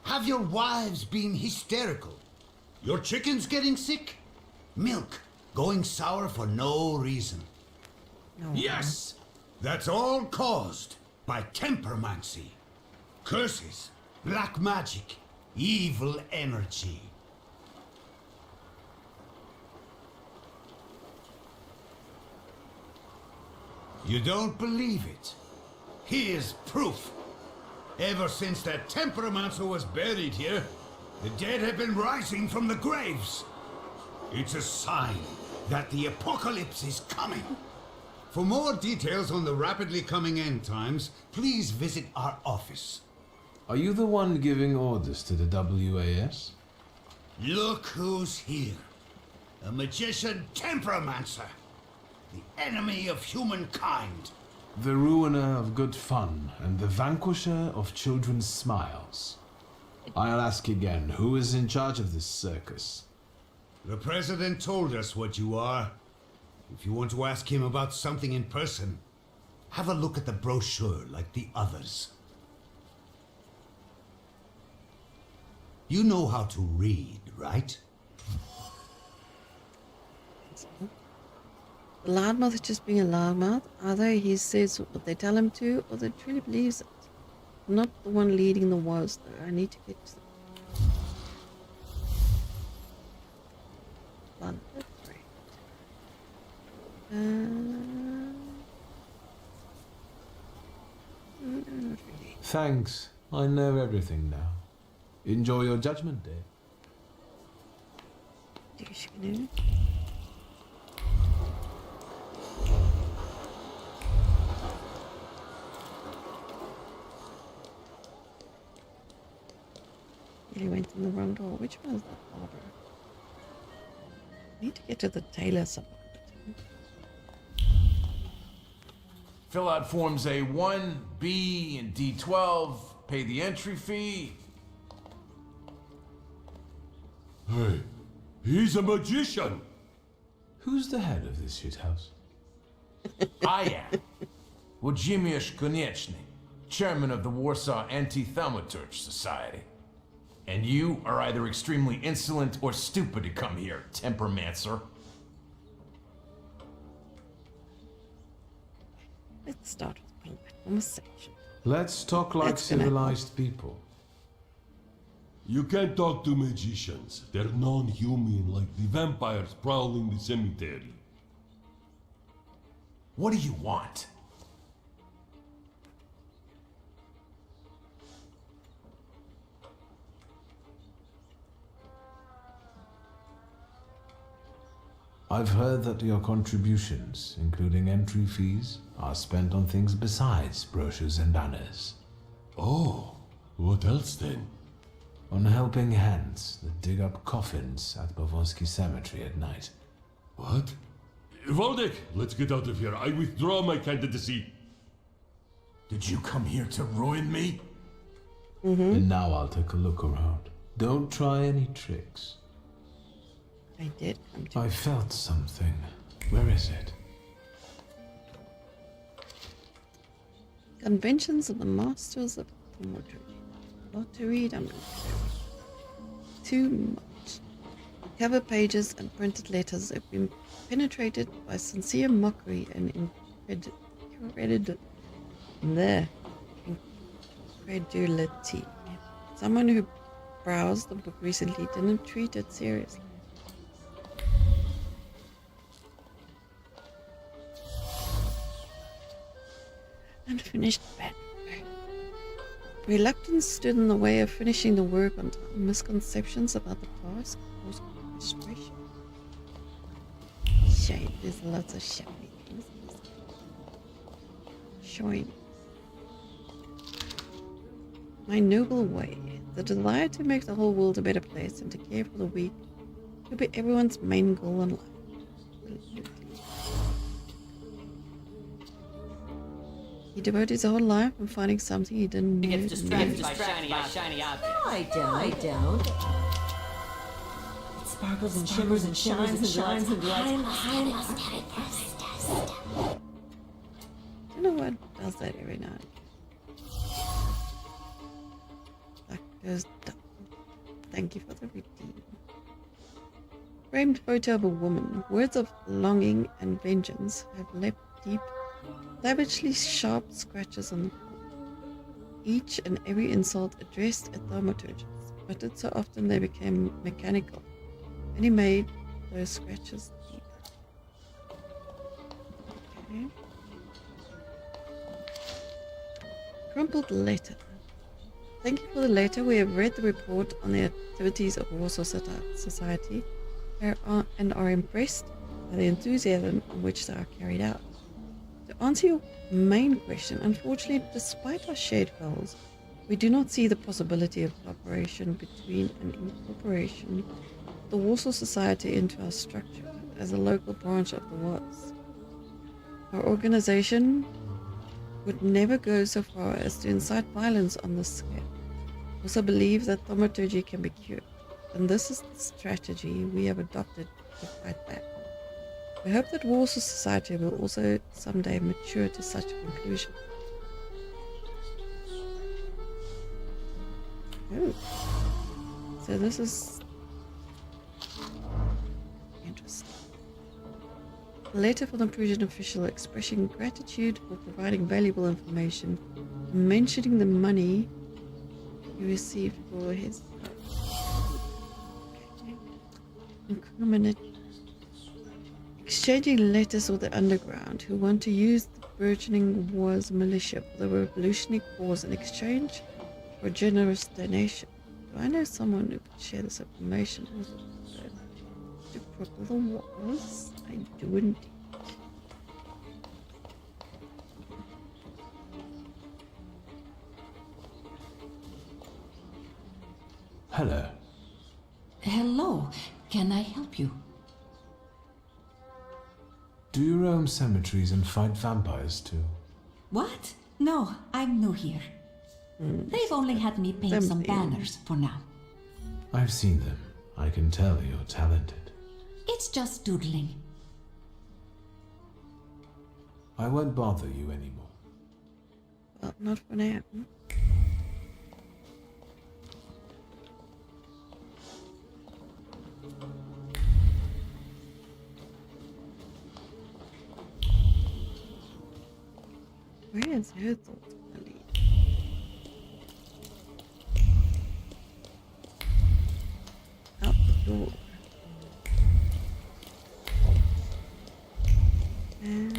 Have your wives been hysterical? Your chickens getting sick? Milk going sour for no reason? No. Yes! That's all caused by tempermancy. Curses, black magic, evil energy. You don't believe it? Here's proof. Ever since that Temperamancer was buried here, the dead have been rising from the graves. It's a sign that the apocalypse is coming. For more details on the rapidly coming end times, please visit our office. Are you the one giving orders to the WAS? Look who's here. A magician Temperamancer. The enemy of humankind. The ruiner of good fun and the vanquisher of children's smiles. I'll ask again, who is in charge of this circus? The President told us what you are. If you want to ask him about something in person, have a look at the brochure like the others. You know how to read, right? The loudmouth is just being a loudmouth. Either he says what they tell him to, or they truly believes it. I'm not the one leading the wars, though. I need to get to them. Not really. Thanks. I know everything now. Enjoy your judgment day. Douche-canoe. He went in the wrong door. Which one is the barber? I need to get to the tailor some more. Fill out forms A1, B, and D12. Pay the entry fee. Hey, he's a magician. Who's the head of this shithouse? I am Włodzimierz Konieczny, chairman of the Warsaw Anti-Thaumaturge Society. And you are either extremely insolent or stupid to come here, Temperamancer. Let's start with polite conversation. Let's talk like That's gonna civilized people. You can't talk to magicians. They're non-human, like the vampires prowling the cemetery. What do you want? I've heard that your contributions, including entry fees, are spent on things besides brochures and banners. Oh, what else then? On helping hands that dig up coffins at Bavonsky Cemetery at night. What? Waldek, let's get out of here. I withdraw my candidacy. Did you come here to ruin me? And now I'll take a look around. Don't try any tricks. I did come to. I felt something. Where is it? Conventions of the Masters of Thaumaturge. A lot to read, I'm too much. The cover pages and printed letters have been penetrated by sincere mockery and incredulity. Someone who browsed the book recently didn't treat it seriously. Unfinished bad. Reluctance stood in the way of finishing the work on time. Misconceptions about the past caused frustration. Shame. There's lots of shiny things. Showing. My noble way. The desire to make the whole world a better place and to care for the weak will be everyone's main goal in life. Absolutely. He devoted his whole life in finding something he didn't know. He gets distracted by shiny objects. No, I don't. It sparkles and shimmers and shines and shines and lights. I must have it first. You know what does that every night? That goes down. Thank you for the redeem. Framed photo of a woman. Words of longing and vengeance have left deep, savagely sharp scratches on the floor. Each and every insult addressed at thaumaturges. but did so often they became mechanical, and he made those scratches deep. Okay. Crumpled letter. Thank you for the letter. We have read the report on the activities of Warsaw Society and are impressed by the enthusiasm in which they are carried out. To answer your main question, unfortunately, despite our shared goals, we do not see the possibility of cooperation between an incorporation of the Warsaw Society into our structure as a local branch of the WAS. Our organization would never go so far as to incite violence on this scale. We also believe that thaumaturgy can be cured, and this is the strategy we have adopted to fight back. We hope that Warsaw Society will also someday mature to such a conclusion. Oh. So this is interesting. A letter from the Prussian official expressing gratitude for providing valuable information and mentioning the money he received for his exchanging letters with the underground who want to use the burgeoning war's militia for the revolutionary cause in exchange for a generous donation. Do I know someone who could share this information with us to propel the wars? I do indeed. Hello. Hello, can I help you? Do you roam cemeteries and fight vampires too? What? No, I'm new here. They've only had me paint some banners for now. I've seen them. I can tell you're talented. It's just doodling. I won't bother you anymore. Well, not for now. Where is her thought gonna lead? Out the door. And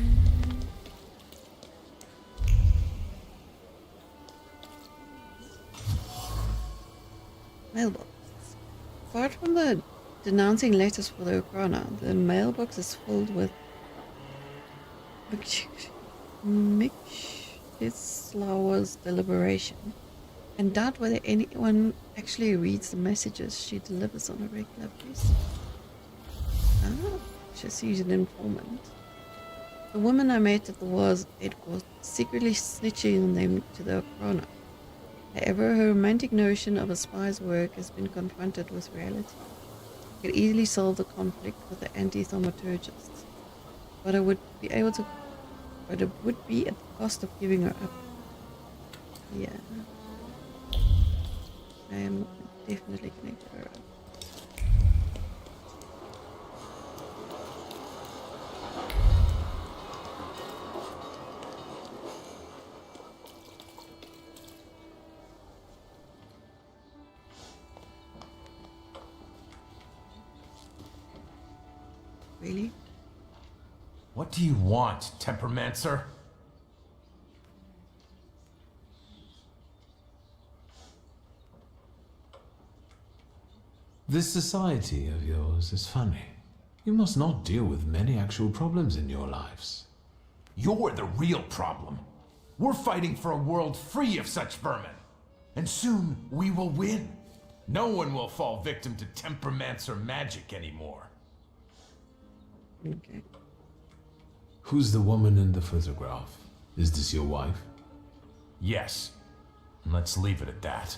mailbox. Apart from the denouncing letters for the Ukraina, the mailbox is filled with Michlauer's deliberation, and doubt whether anyone actually reads the messages she delivers on a regular basis. Ah, she's an informant. The woman I met at the war's headquarters secretly snitching on them to the Ukraina. However, her romantic notion of a spy's work has been confronted with reality. It could easily solve the conflict with the anti-thaumaturges, but it would be at the cost of giving her up. Yeah. I am definitely going to give her up. Really? What do you want, Tempermancer? This society of yours is funny. You must not deal with many actual problems in your lives. You're the real problem. We're fighting for a world free of such vermin. And soon we will win. No one will fall victim to Tempermancer magic anymore. Okay. Who's the woman in the photograph? Is this your wife? Yes. And let's leave it at that.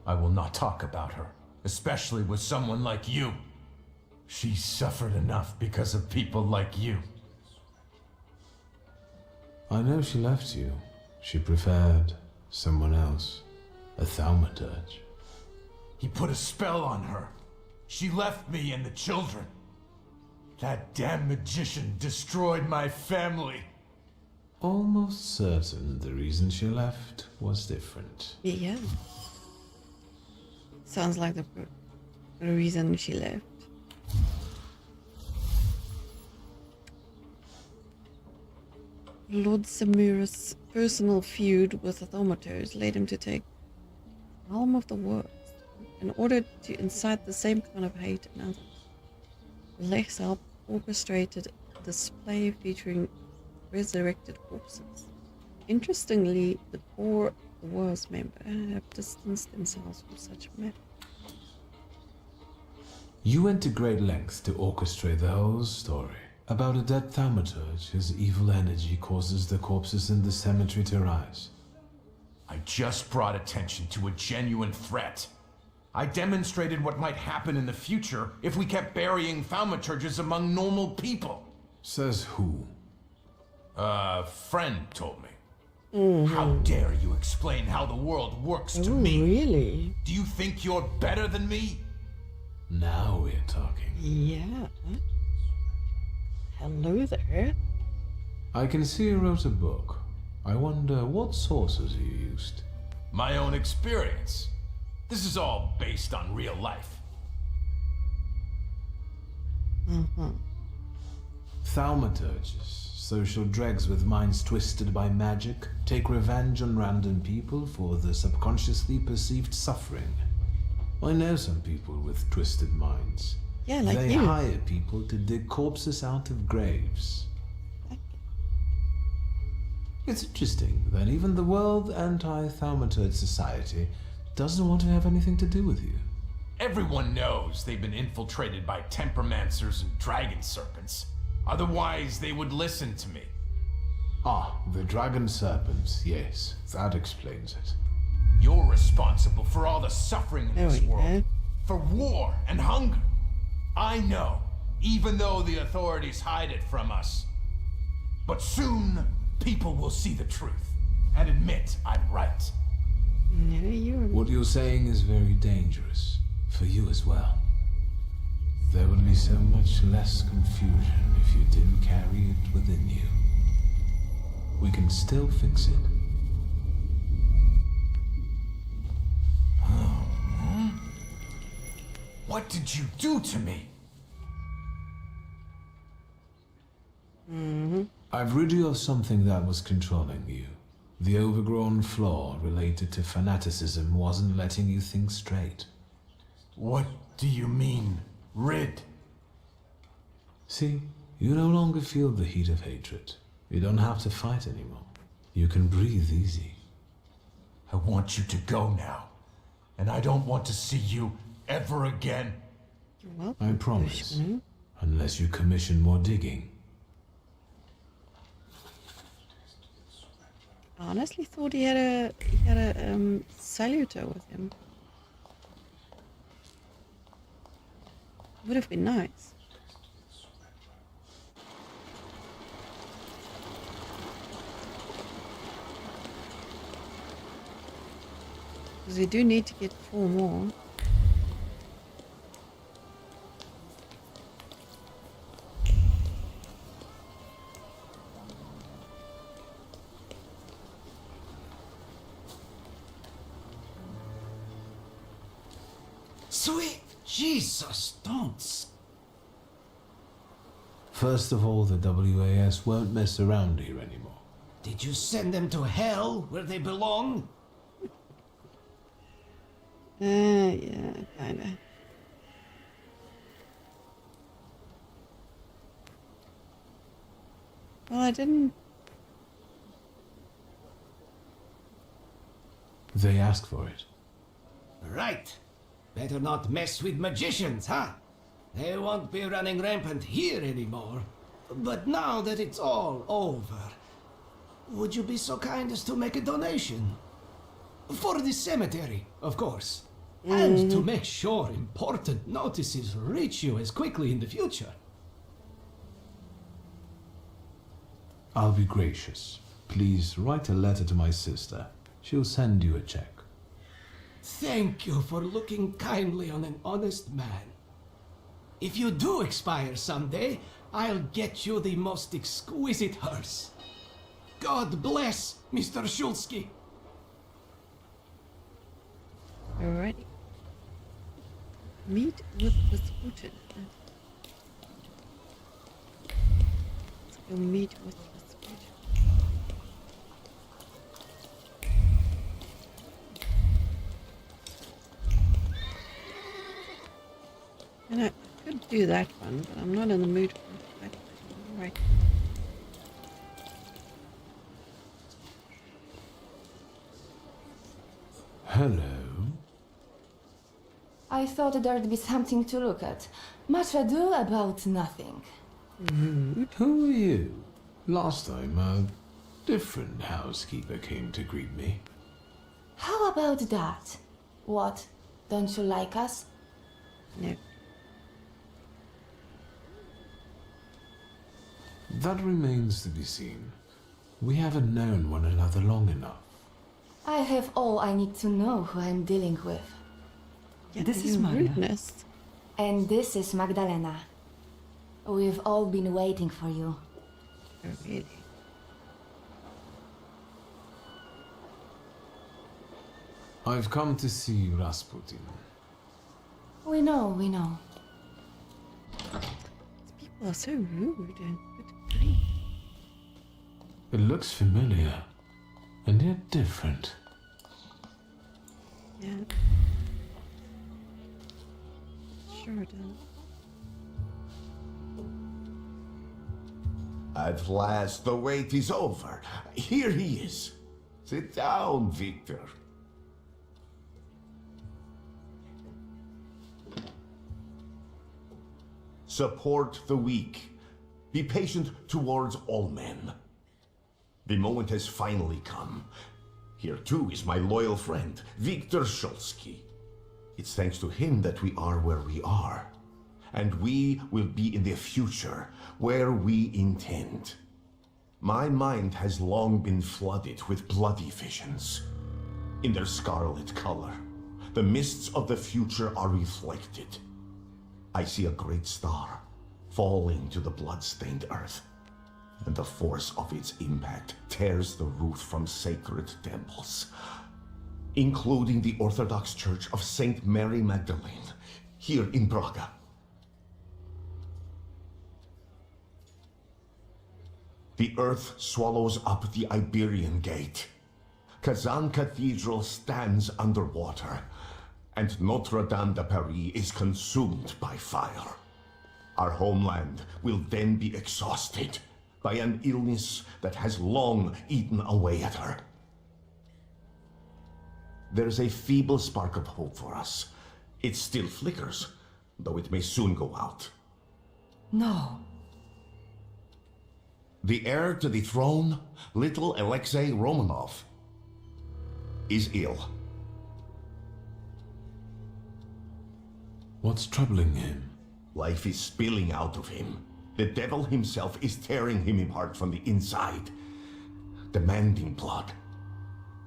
I will not talk about her, especially with someone like you. She suffered enough because of people like you. I know she left you. She preferred someone else. A thaumaturge. He put a spell on her. She left me and the children. That damn magician destroyed my family. Almost certain the reason she left was different. Yeah. Sounds like the reason she left. Lord Samura's personal feud with the Thaumaturge led him to take the helm of the world in order to incite the same kind of hate in others. Lex helped orchestrated a display featuring resurrected corpses. Interestingly, the poor Wars member have distanced themselves from such a matter. You went to great lengths to orchestrate the whole story. About a dead thaumaturge whose evil energy causes the corpses in the cemetery to rise. I just brought attention to a genuine threat. I demonstrated what might happen in the future if we kept burying thaumaturges among normal people. Says who? A friend told me. How dare you explain how the world works to me? Really? Do you think you're better than me? Now we're talking. Yeah. Hello there. I can see you wrote a book. I wonder what sources you used. My own experience. This is all based on real life. Thaumaturges, social dregs with minds twisted by magic, take revenge on random people for the subconsciously perceived suffering. I know some people with twisted minds. Yeah, like they you. hire people to dig corpses out of graves. It's interesting that even the World Anti-Thaumaturge Society doesn't want to have anything to do with you. Everyone knows they've been infiltrated by temperamancers and dragon serpents. Otherwise, they would listen to me. Ah, the dragon serpents, yes, that explains it. You're responsible for all the suffering in There this we world. go. For war and hunger. I know, even though the authorities hide it from us. But soon, people will see the truth and admit I'm right. Yeah, you're. What you're saying is very dangerous, for you as well. There would be so much less confusion if you didn't carry it within you. We can still fix it. What did you do to me? I've rid you of something that was controlling you. The overgrown flaw related to fanaticism wasn't letting you think straight. What do you mean, rid? See, you no longer feel the heat of hatred. You don't have to fight anymore. You can breathe easy. I want you to go now. And I don't want to see you ever again. You're welcome. I promise. Vishnu. Unless you commission more digging. I honestly thought he had a salutor with him. Would have been nice. Because we do need to get 4 more. Sweet Jesus, don't. First of all, the WAS won't mess around here anymore. Did you send them to hell where they belong? Yeah, kinda. Well, I didn't. They asked for it. Right. Better not mess with magicians, huh? They won't be running rampant here anymore. But now that it's all over, would you be so kind as to make a donation? For the cemetery, of course. And to make sure important notices reach you as quickly in the future. I'll be gracious. Please write a letter to my sister. She'll send you a check. Thank you for looking kindly on an honest man. If you do expire someday, I'll get you the most exquisite hearse. God bless Mr. Shulsky. Alrighty. Meet with Rasputin. Let's go meet with Rasputin. And I could do that one, but I'm not in the mood for that one. Right. Hello. I thought there'd be something to look at. Much ado about nothing. Who are you? Last time, a different housekeeper came to greet me. How about that? What? Don't you like us? No. That remains to be seen. We haven't known one another long enough. I have all I need to know who I'm dealing with. Yeah, This is your Maria. rudeness. And this is Magdalena. We've all been waiting for you. Oh, really? I've come to see Rasputin. We know, we know. These people are so rude and good grief. It looks familiar, and yet different. Yeah. Sure it is. At last, the wait is over. Here he is. Sit down, Victor. Support the weak. Be patient towards all men. The moment has finally come. Here too is my loyal friend, Victor Szulski. It's thanks to him that we are where we are. And we will be in the future, where we intend. My mind has long been flooded with bloody visions. In their scarlet color, the mists of the future are reflected. I see a great star falling to the blood-stained earth, and the force of its impact tears the roof from sacred temples, including the Orthodox Church of Saint Mary Magdalene, here in Braga. The earth swallows up the Iberian Gate. Kazan Cathedral stands underwater, and Notre Dame de Paris is consumed by fire. Our homeland will then be exhausted by an illness that has long eaten away at her. There's a feeble spark of hope for us. It still flickers, though it may soon go out. No. The heir to the throne, little Alexei Romanov, is ill. What's troubling him? Life is spilling out of him. The devil himself is tearing him apart from the inside, demanding blood.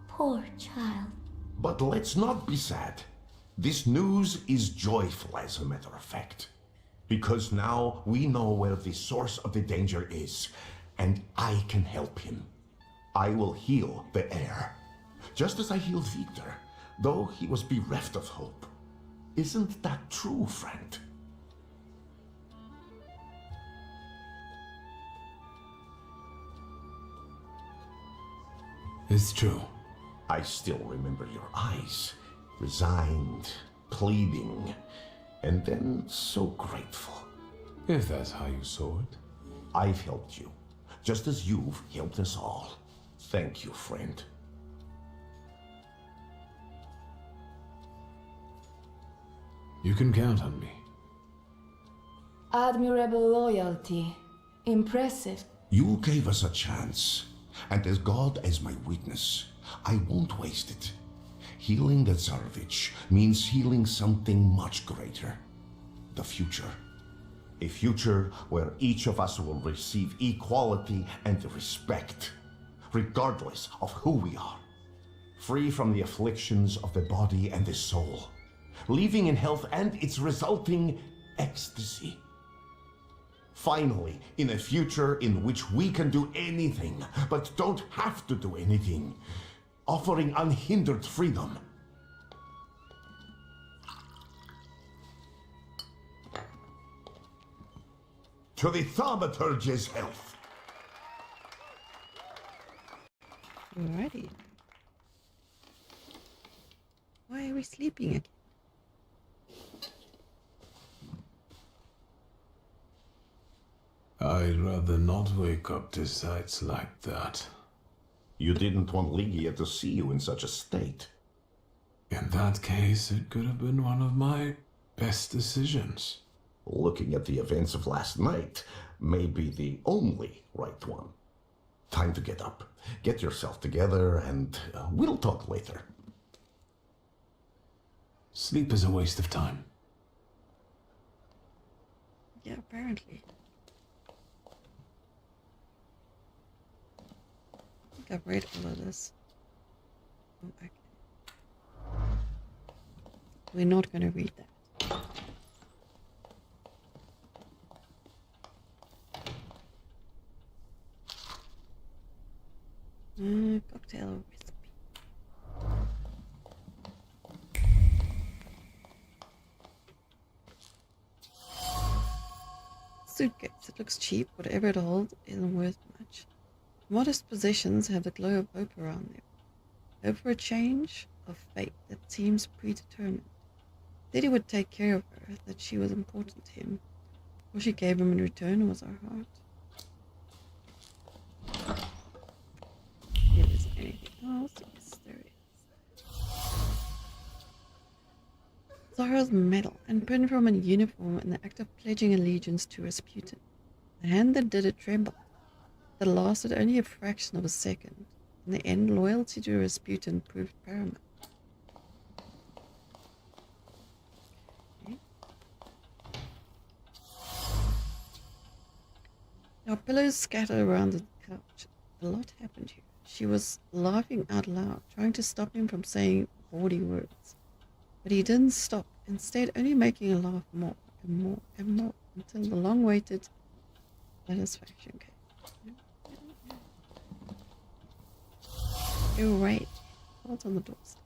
Poor child. But let's not be sad. This news is joyful, as a matter of fact. Because now we know where the source of the danger is, and I can help him. I will heal the heir, just as I healed Victor, though he was bereft of hope. Isn't that true, friend? It's true. I still remember your eyes, resigned, pleading, and then so grateful. If that's how you saw it. I've helped you, just as you've helped us all. Thank you, friend. You can count on me. Admirable loyalty. Impressive. You gave us a chance, and as God as my witness, I won't waste it. Healing the Tsarevich means healing something much greater. The future. A future where each of us will receive equality and respect, regardless of who we are. Free from the afflictions of the body and the soul, living in health and its resulting ecstasy. Finally, in a future in which we can do anything, but don't have to do anything, offering unhindered freedom. To the thaumaturge's health. Alrighty. Why are we sleeping again? I'd rather not wake up to sights like that. You didn't want Lygia to see you in such a state. In that case, it could have been one of my best decisions. Looking at the events of last night may be the only right one. Time to get up. Get yourself together, and we'll talk later. Sleep is a waste of time. Yeah, apparently. I think I've read all of this. Oh, okay. We're not going to read that. Cocktail recipe. Suitcase. It looks cheap. Whatever it holds isn't worth much. Modest possessions have the glow of hope around them. Hope for a change of fate that seems predetermined. That he would take care of her, that she was important to him. All she gave him in return was her heart. If there's anything else, yes, there is. Zara's medal, and pinned from a uniform in the act of pledging allegiance to Rasputin. The hand that did it trembled. That lasted only a fraction of a second. In the end, loyalty to Rasputin proved paramount. Our pillows scattered around the couch. A lot happened here. She was laughing out loud, trying to stop him from saying bawdy words. But he didn't stop, instead only making her laugh more and more and more until the long-awaited satisfaction came. You're right. Salt on the doorstep.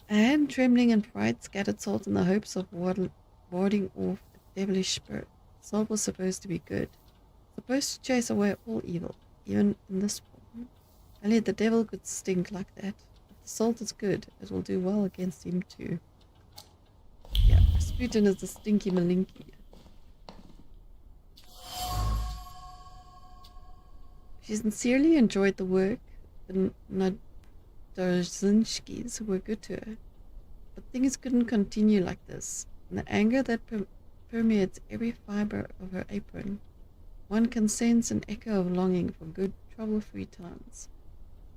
A hand trembling in pride scattered salt in the hopes of warding off a devilish spirit. Salt was supposed to be good, supposed to chase away all evil, even in this form. Only the devil could stink like that. If the salt is good, it will do well against him too. Yeah, Rasputin is the stinky malinky. She sincerely enjoyed the work. The Nadorzinskis were good to her. But things couldn't continue like this. And the anger that permeates every fiber of her apron, one can sense an echo of longing for good, trouble-free times.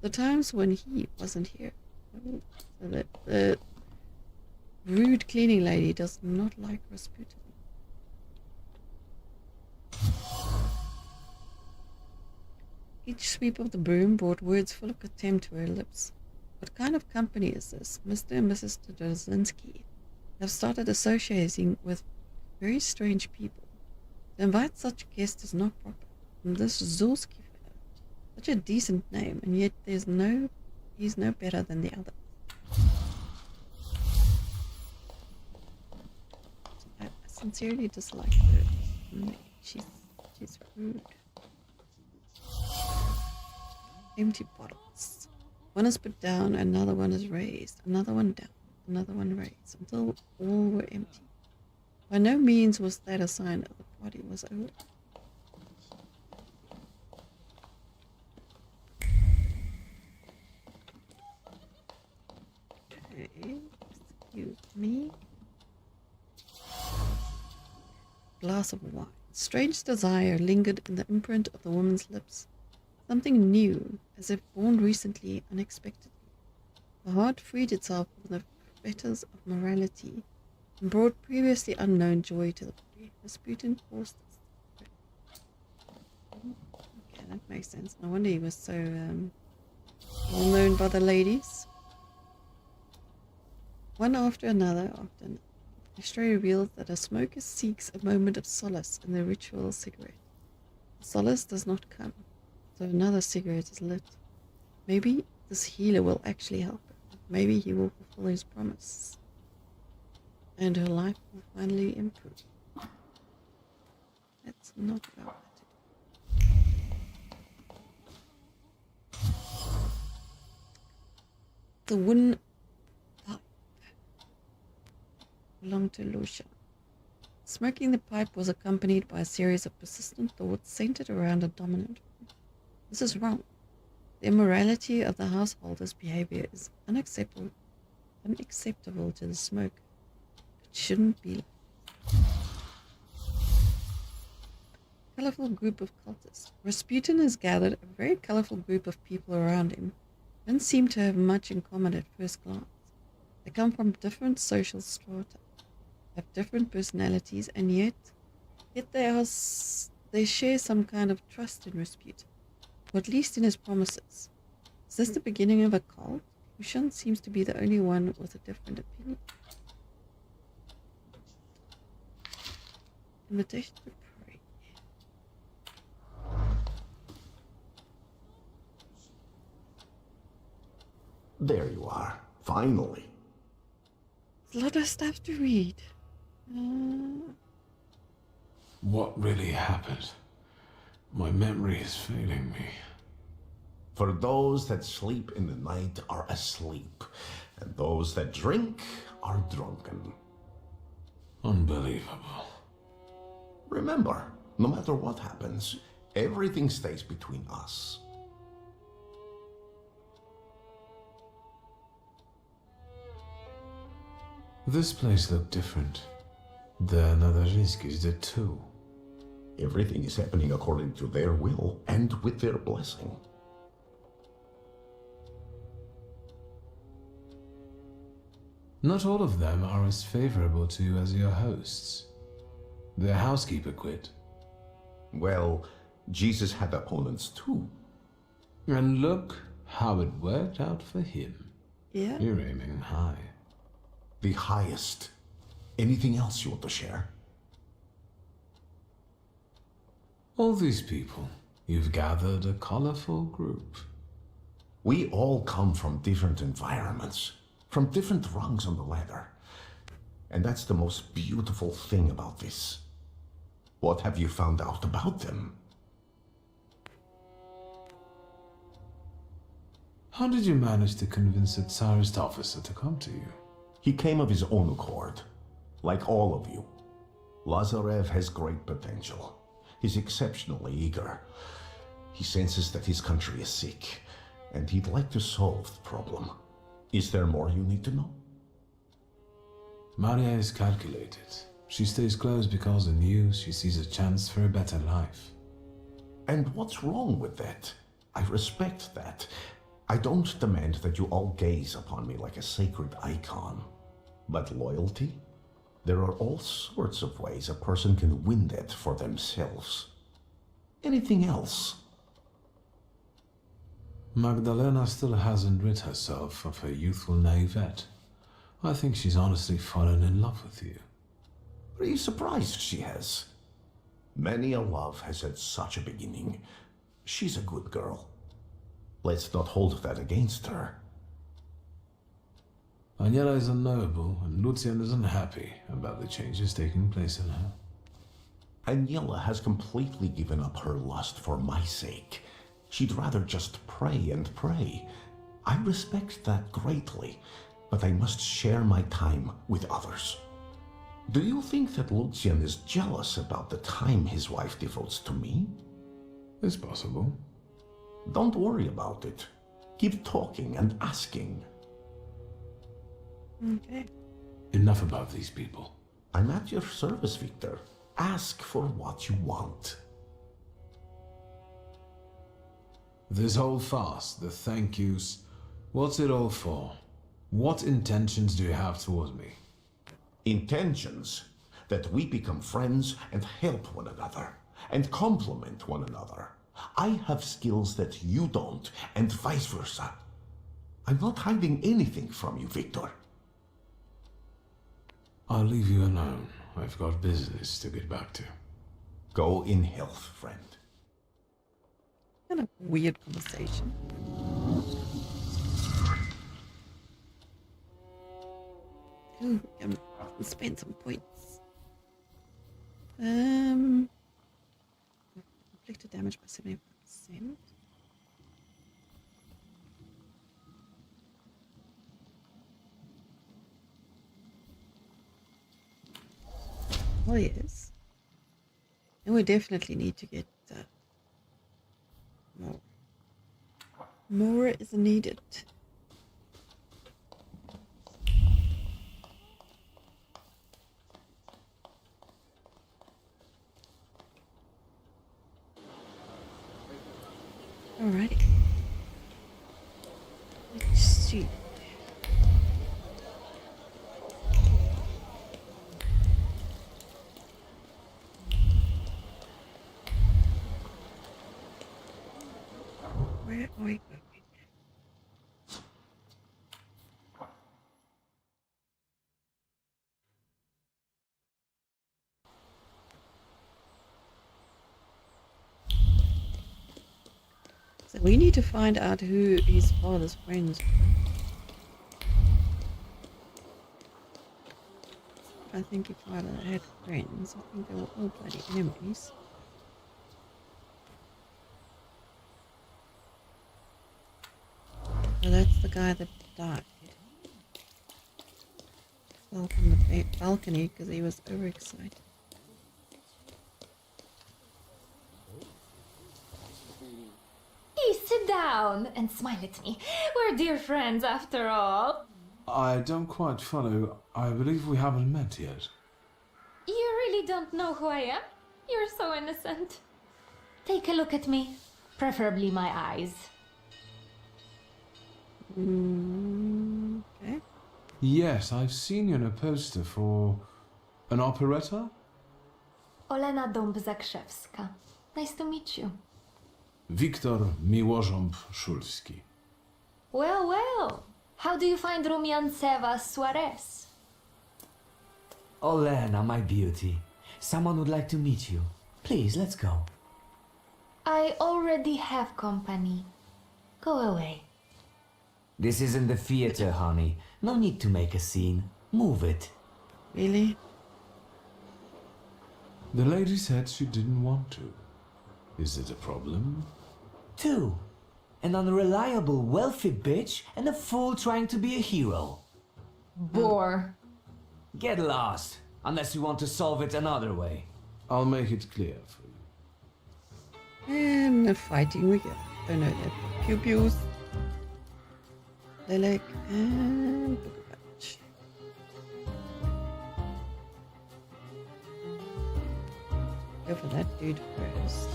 The times when he wasn't here. So that the rude cleaning lady does not like Rasputin. Each sweep of the broom brought words full of contempt to her lips. What kind of company is this? Mr. and Mrs. Todorzinski have started associating with very strange people. To invite such a guest is not proper. And this Zulski fellow, such a decent name, and yet he's no better than the others. I sincerely dislike her. She's rude. Empty bottles. One is put down, another one is raised, another one down, another one raised, until all were empty. By no means was that a sign that the party was over. Okay, excuse me. Glass of wine. Strange desire lingered in the imprint of the woman's lips. Something new, as if born recently, unexpectedly. The heart freed itself from the fetters of morality and brought previously unknown joy to the body. Rasputin paused this. Okay, that makes sense. No wonder he was so well known by the ladies. One after another, the story reveals that a smoker seeks a moment of solace in the ritual cigarette. The solace does not come, so another cigarette is lit. Maybe this healer will actually help her. Maybe he will fulfill his promise. And her life will finally improve. That's not what I wanted. The wooden pipe belonged to Lucia. Smoking the pipe was accompanied by a series of persistent thoughts centered around a dominant one. This is wrong. The immorality of the householder's behavior is unacceptable to the smoker. It shouldn't be like this. Colorful group of cultists. Rasputin has gathered a very colorful group of people around him. Don't seem to have much in common at first glance. They come from different social strata, have different personalities, and yet they share some kind of trust in Rasputin, or at least in his promises. Is this the beginning of a cult? Lucian seems to be the only one with a different opinion. Invitation to pray. There you are, finally. There's a lot of stuff to read. What really happened? My memory is failing me. For those that sleep in the night are asleep, and those that drink are drunken. Unbelievable. Remember, no matter what happens, everything stays between us. This place looked different. The Thaumaturges did too. Everything is happening according to their will and with their blessing. Not all of them are as favorable to you as your hosts. Their housekeeper quit. Well, Jesus had opponents too. And look how it worked out for him. Yeah. You're aiming high. The highest. Anything else you want to share? All these people, you've gathered a colorful group. We all come from different environments, from different rungs on the ladder. And that's the most beautiful thing about this. What have you found out about them? How did you manage to convince a Tsarist officer to come to you? He came of his own accord, like all of you. Lazarev has great potential. He's exceptionally eager. He senses that his country is sick, and he'd like to solve the problem. Is there more you need to know? Maria is calculated. She stays close because in you she sees a chance for a better life. And what's wrong with that? I respect that. I don't demand that you all gaze upon me like a sacred icon. But loyalty? There are all sorts of ways a person can win that for themselves. Anything else? Magdalena still hasn't rid herself of her youthful naivete. I think she's honestly fallen in love with you. Are you surprised she has? Many a love has had such a beginning. She's a good girl. Let's not hold that against her. Aniela is unknowable, and Lucian is unhappy about the changes taking place in her. Aniela has completely given up her lust for my sake. She'd rather just pray and pray. I respect that greatly, but I must share my time with others. Do you think that Lucian is jealous about the time his wife devotes to me? It's possible. Don't worry about it. Keep talking and asking. Okay. Enough about these people. I'm at your service, Victor. Ask for what you want. This whole farce, the thank yous, what's it all for? What intentions do you have towards me? Intentions that we become friends and help one another and complement one another. I have skills that you don't, and vice versa. I'm not hiding anything from you, Victor. I'll leave you alone. I've got business to get back to. Go in health, friend. Kind of weird conversation. Ooh, we can spend some points. inflicted damage by 75%. Oh yes. And we definitely need to get more. More is needed. Alrighty. Let's see. Where are we going? So we need to find out who his father's friends were. I think if father had friends, I think they were all bloody enemies. So that's the guy that died. Fell from the balcony because he was overexcited. Please sit down and smile at me. We're dear friends after all. I don't quite follow. I believe we haven't met yet. You really don't know who I am? You're so innocent. Take a look at me. Preferably my eyes. Okay. Yes, I've seen you in a poster for an operetta. Olena Dąb-Zakrzewska. Nice to meet you. Wiktor Miłożąb-Szulski. Well, well. How do you find Rumiancewa Suarez? Olena, my beauty. Someone would like to meet you. Please, let's go. I already have company. Go away. This isn't the theater, honey. No need to make a scene. Move it. Really? The lady said she didn't want to. Is it a problem? 2. An unreliable, wealthy bitch and a fool trying to be a hero. Bore. Get lost, unless you want to solve it another way. I'll make it clear for you. And the fighting we go. Oh no, that pew pews. Lilac and Bunch. Go for that dude first.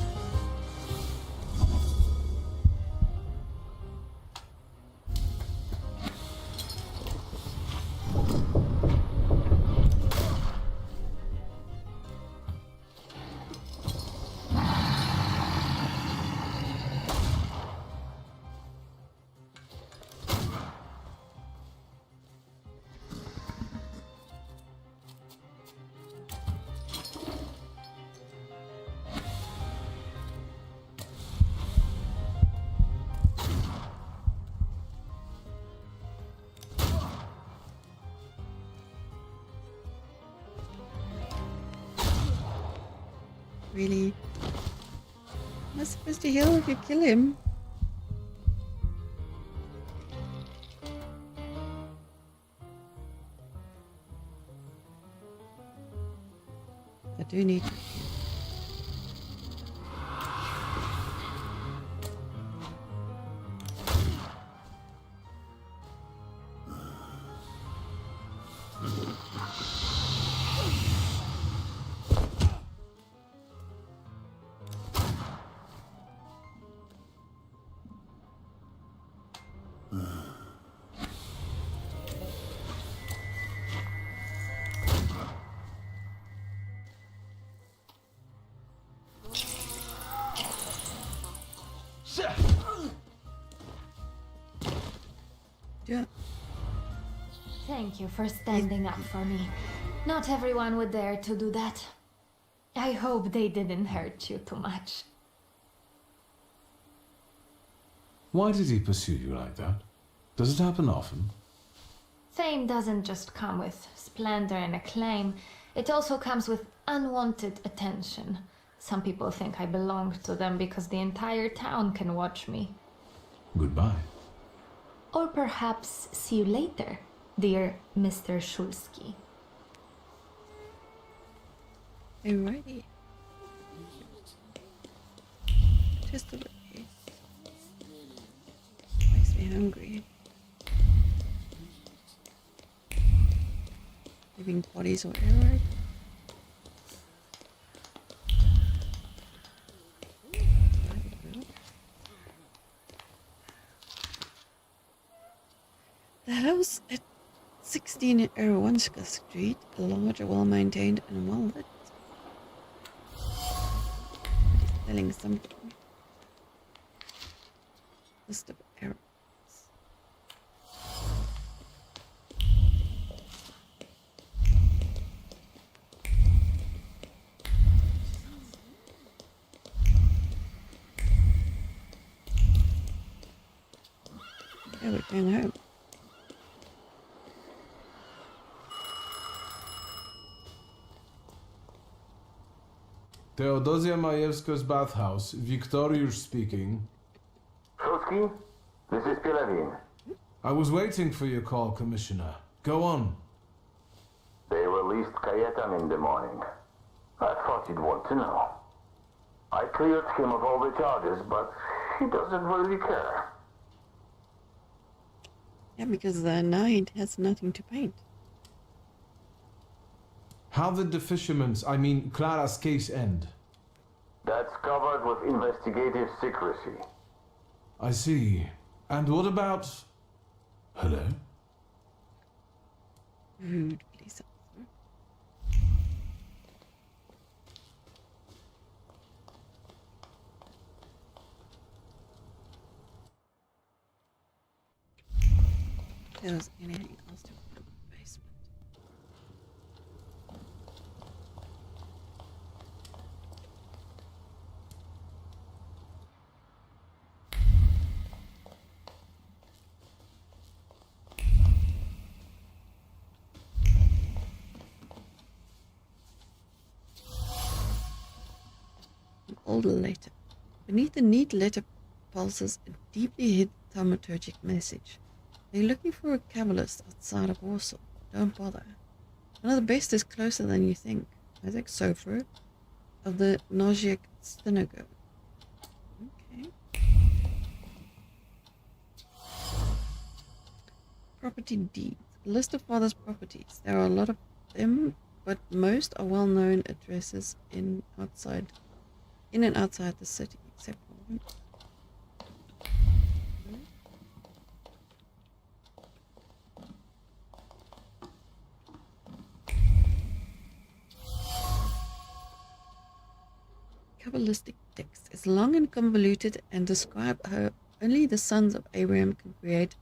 Really? Am I supposed to heal if you kill him? I do need to. Yeah. Thank you for standing up for me. Not everyone would dare to do that. I hope they didn't hurt you too much. Why did he pursue you like that? Does it happen often? Fame doesn't just come with splendor and acclaim. It also comes with unwanted attention. Some people think I belong to them because the entire town can watch me. Goodbye. Or perhaps see you later, dear Mr. Shulsky. Alrighty. Just a bit. Makes me hungry. Living bodies or arrow. The house at 16 Erawanska Street, large, well-maintained and well-lit. Selling something. List of errors. Yeah, we're going home. Teodosia Majewska's bathhouse. Wiktoriusz speaking. Shulsky, this is Pilavin. I was waiting for your call, Commissioner. Go on. They released Kajetan in the morning. I thought you'd want to know. I cleared him of all the charges, but he doesn't really care. Yeah, because the knight has nothing to paint. How did the fisherman's, I mean Clara's case end? That's covered with investigative secrecy. I see. And what about... Hello? Rude police officer. If there was anything else to put in the basement. An old letter. Beneath the neat letter pulses a deeply hid thaumaturgic message. They're looking for a Kabbalist outside of Warsaw. Don't bother. One of the best is closer than you think. Isaac Sofer of the Noziek Synagogue. Okay. Property deeds. A list of father's properties. There are a lot of them, but most are well-known addresses in and outside the city, except for one. Kabbalistic text is long and convoluted and describe how only the sons of Abraham can create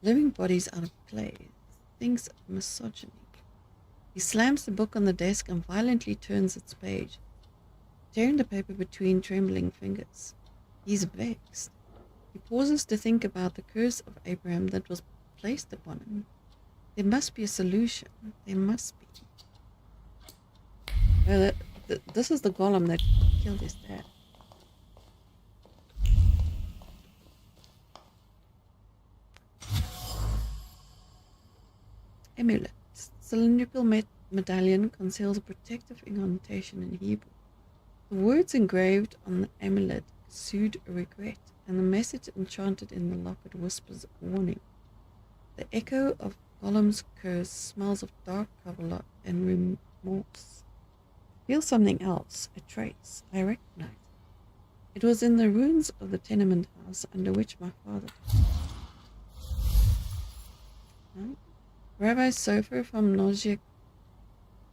living bodies out of clay. Thinks of misogyny. He slams the book on the desk and violently turns its page, tearing the paper between trembling fingers. He's vexed. He pauses to think about the curse of Abraham that was placed upon him. There must be a solution. There must be. This is the golem that killed his dad. Amulet. Cylindrical medallion conceals a protective incantation in Hebrew. The words engraved on the amulet soothe regret, and the message enchanted in the locket whispers a warning. The echo of Golem's curse smells of dark Kabbalah and remorse. I feel something else, a trace. I recognize it. It was in the ruins of the tenement house under which my father... Huh? Rabbi Sofer from Noziek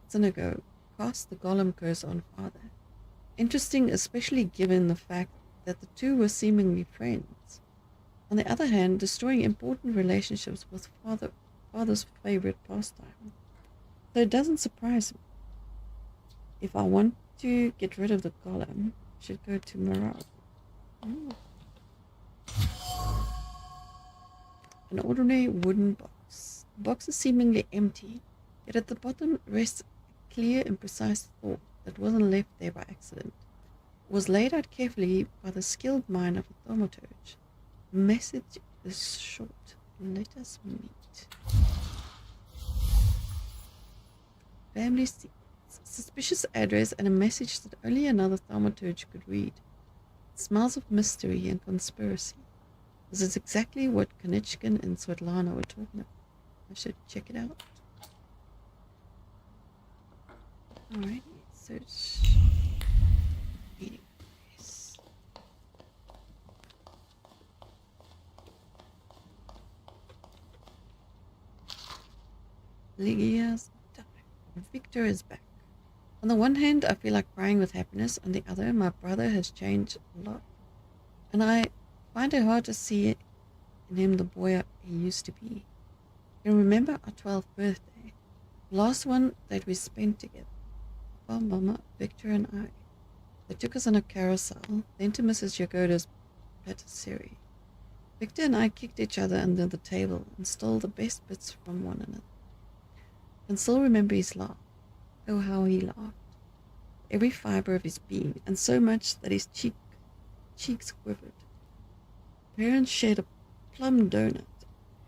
Synagogue cast the golem curse on father. Interesting, especially given the fact that the two were seemingly friends. On the other hand, destroying important relationships was father's favorite pastime. So it doesn't surprise me. If I want to get rid of the golem, I should go to Morocco. Oh. An ordinary wooden box. The box is seemingly empty, yet at the bottom rests a clear and precise thought that wasn't left there by accident. was laid out carefully by the skilled mind of a thaumaturge. The message is short. Let us meet. Family secrets. Suspicious address and a message that only another thaumaturge could read. It smells of mystery and conspiracy. This is exactly what Konechkin and Svetlana were talking about. I should check it out. Alrighty, search. Meeting place. Lygia's time. Victor is back. On the one hand, I feel like crying with happiness. On the other, my brother has changed a lot. And I find it hard to see in him the boy he used to be. I remember our 12th birthday. The last one that we spent together. Papa, Mama, Victor and I. They took us on a carousel, then to Mrs. Yagoda's patisserie. Victor and I kicked each other under the table and stole the best bits from one another. I can still remember his laugh. Oh, how he laughed. Every fiber of his being, and so much that his cheeks quivered. Parents shared a plum donut,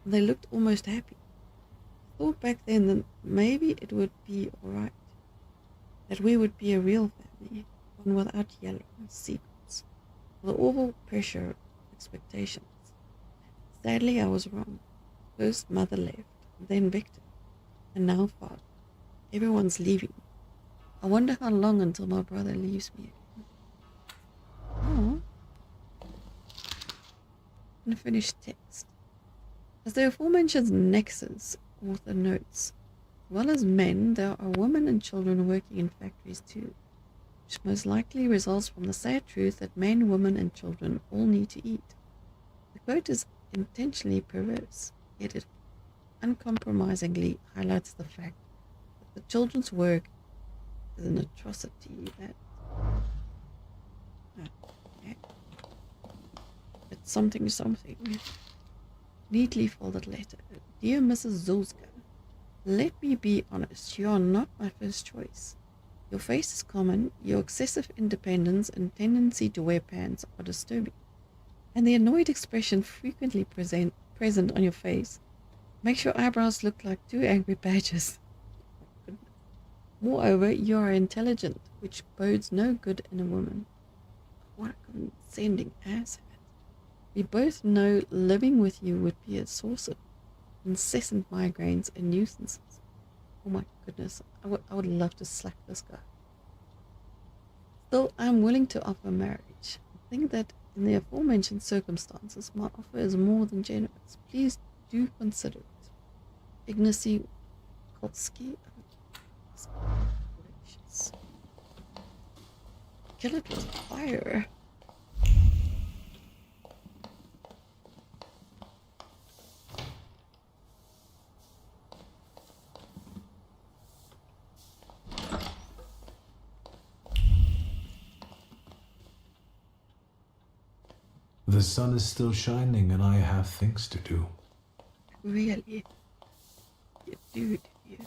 and they looked almost happy. I thought back then that maybe it would be alright. That we would be a real family, one without yelling secrets, or the awful pressure of expectations. Sadly, I was wrong. First Mother left, then Victor, and now Father. Everyone's leaving. I wonder how long until my brother leaves me again. Oh. Unfinished text. As the aforementioned nexus, author notes, as well as men, there are women and children working in factories too, which most likely results from the sad truth that men, women, and children all need to eat. The quote is intentionally perverse, yet it uncompromisingly highlights the fact that the children's work is an atrocity that... Okay. It's something. Neatly folded letter. Dear Mrs. Zulska, let me be honest, you are not my first choice. Your face is common, your excessive independence and tendency to wear pants are disturbing, and the annoyed expression frequently present on your face makes your eyebrows look like two angry badgers. Moreover, you are intelligent, which bodes no good in a woman. What a condescending asshat. We both know living with you would be a source of incessant migraines and nuisances. Oh my goodness, I would love to slap this guy. Still, I am willing to offer marriage. I think that in the aforementioned circumstances, my offer is more than generous. Please do consider it. Ignacy Kolsky. Kill it with fire. The sun is still shining and I have things to do. Really? You do, you?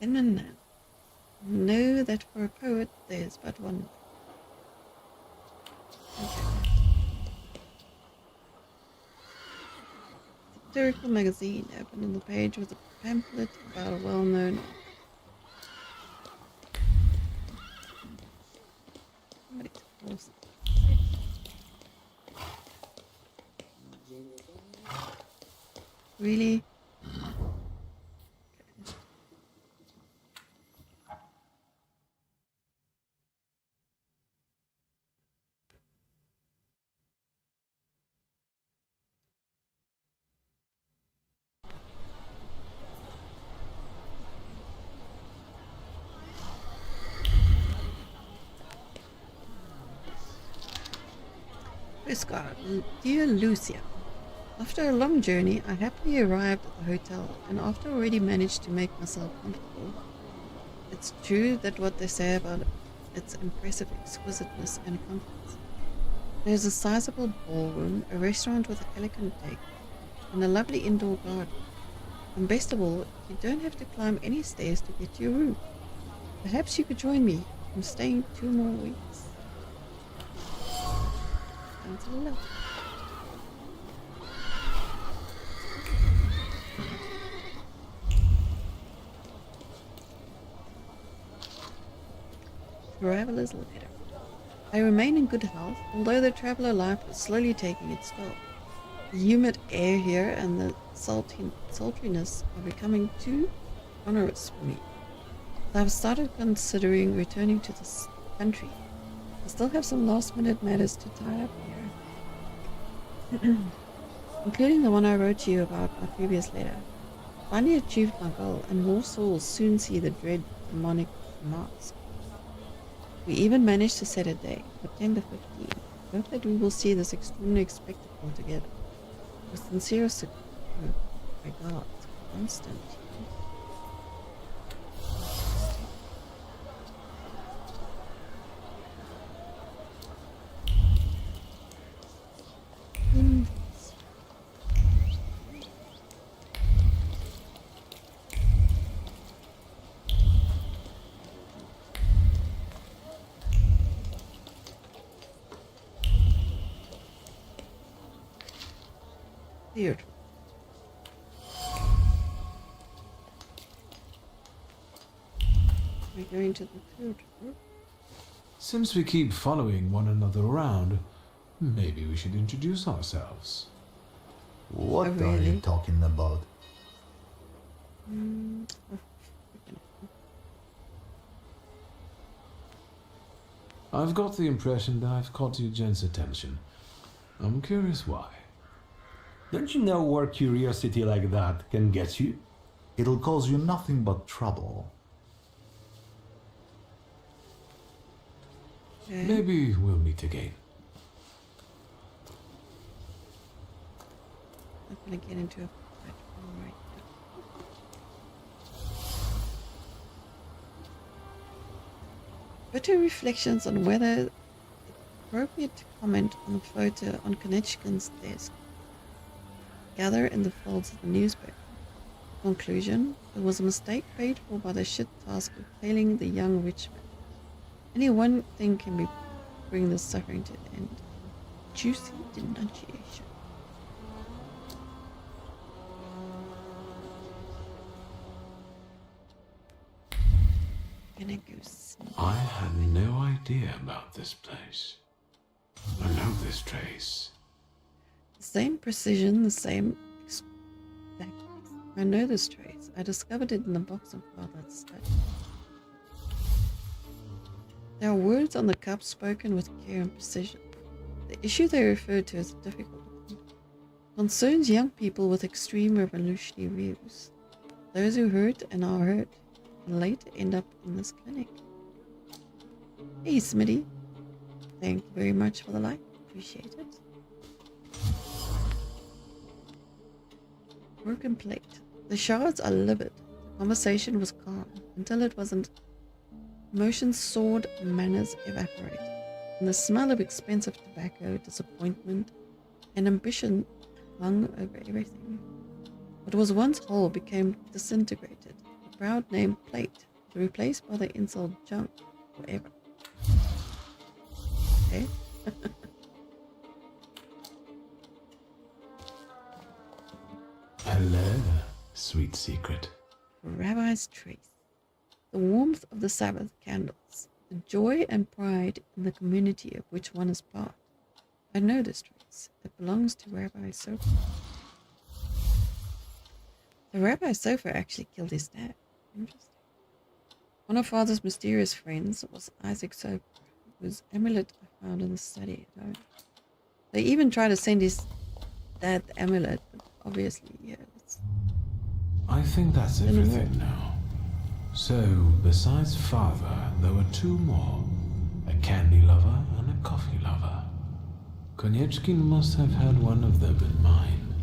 And know that for a poet there's but one. Satirical magazine opened on the page with a pamphlet about a well-known really. Postcard. Dear Lucia, after a long journey, I happily arrived at the hotel, and after already managed to make myself comfortable. It's true that what they say about its impressive exquisiteness and comfort. There's a sizable ballroom, a restaurant with an elegant deck, and a lovely indoor garden. And best of all, you don't have to climb any stairs to get to your room. Perhaps you could join me. I'm staying 2 more weeks. Sounds lovely. Traveler's letter. I remain in good health, although the traveler life is slowly taking its toll. The humid air here and the sultriness are becoming too onerous for me. So I've started considering returning to this country. I still have some last-minute matters to tie up here, including the one I wrote to you about my previous letter. Finally achieved my goal, and Warsaw will soon see the dread demonic mask. We even managed to set a date, September 15. I hope that we will see this extraordinary spectacle together. With sincere regards, Constantine. Weird. We're going to the third group. Since we keep following one another around, maybe we should introduce ourselves. What Oh, are really? you talking about? I've got the impression that I've caught you gents' attention. I'm curious why. Don't you know where curiosity like that can get you? It'll cause you nothing but trouble. Okay. Maybe we'll meet again. I'm gonna get into a fight right now. Bitter reflections on whether it's appropriate to comment on the photo on Konechkin's desk. Gather in the folds of the newspaper. Conclusion: it was a mistake paid for by the shit task of tailing the young rich man. Only one thing can bring this suffering to an end. Juicy denunciation. Gonna go sleep. I had no idea about this place. I know this trace. The same precision, the same exactness. I know this trace. I discovered it in the box of Father's study. There are words on the cup spoken with care and precision. The issue they refer to is a difficult one. Concerns young people with extreme revolutionary views. Those who hurt and are hurt, and later end up in this clinic. Hey, Smitty. Thank you very much for the like. Appreciate it. Broken plate. The shards are livid. The conversation was calm until it wasn't. Emotions soared, manners evaporated, and the smell of expensive tobacco, disappointment, and ambition hung over everything. What was once whole became disintegrated. The proud name plate was replaced by the insult junk forever. Okay. Hello, sweet secret. Rabbi's trace. The warmth of the Sabbath candles, the joy and pride in the community of which one is part. I know this trace. It belongs to Rabbi Sofer. The Rabbi Sofer actually killed his dad. Interesting. One of Father's mysterious friends was Isaac Sofer, whose amulet I found in the study at home. They even tried to send his dad the amulet, but obviously, yeah. I think that's everything now. So, besides Father, there were 2 more. A candy lover and a coffee lover. Konechkin must have had one of them in mind.